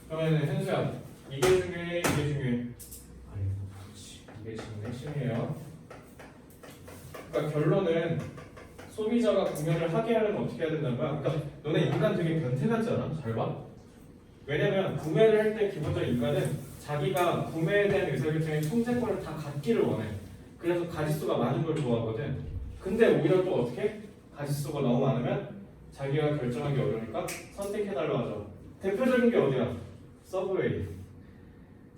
Speaker 1: 그러면 현수야 이게 중요해? 이게 중요해?
Speaker 3: 아니 그렇지.
Speaker 1: 이게 핵심이에요. 그러니까 결론은 소비자가 구매를 하게 하려면 어떻게 해야 된다는 거야? 그러니까 너네 인간 되게 변태 같잖아. 잘 봐. 왜냐면 구매를 할 때 기본적으로 인간은 자기가 구매에 대한 의사결정의 통제권을 다 갖기를 원해. 그래서 가짓수가 많은 걸 좋아하거든. 근데 오히려 또 어떻게? 가짓수가 너무 많으면 자기가 결정하기 어려우니까 선택해달라고 하죠. 대표적인 게 어디야? 서브웨이.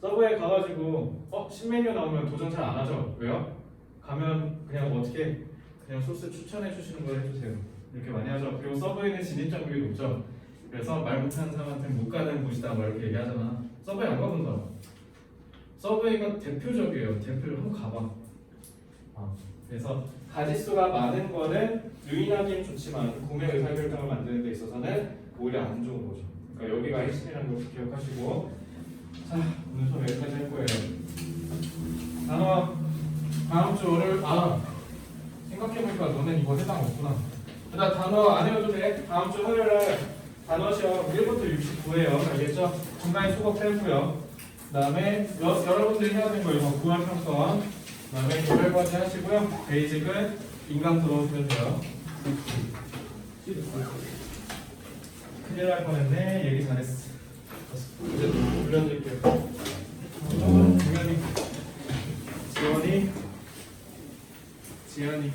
Speaker 1: 서브웨이 가가지고 신메뉴 나오면 도전 잘 안 하죠. 왜요? 가면 그냥 어떻게 그냥 소스 추천해 주시는 걸 해주세요. 이렇게 많이 하죠. 그리고 서브웨이는 진입장벽이 높죠. 그래서 말 못하는 사람한테 못 가는 곳이다 뭐 이렇게 얘기하잖아. 서브웨이 안 가본 사람. 서브웨이가 대표적이에요. 대표를 한번 가봐. 그래서 가짓수가 많은 거는 유인하기는 좋지만 구매 의사결정을 만드는 데 있어서는 오히려 안 좋은 거죠. 그러니까 여기가 핵심이라는 걸 기억하시고, 자 오늘 수업 여기까지 할 거예요. 단어 다음 주 월요일 생각해보니까 너는 이거 해당 없구나. 일단 단어 안 해도 돼. 다음 주 화요일에 단어 시험 1부터 69예요. 알겠죠? 중간에 수업 해고요. 그 다음에 여러분들이 해야 되는 거 이거 구활평선. 그 다음에 개별과제 하시고요. 베이직은 인강 들어오시면 돼요. 큰일 날 뻔했네. 얘기 잘했어. 이제 돌려드릴게요. 동현이, 지원이, 지현이.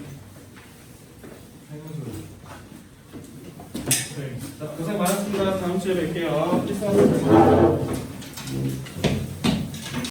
Speaker 1: 자, 고생 많았습니다. 다음 주에 뵐게요. 필수.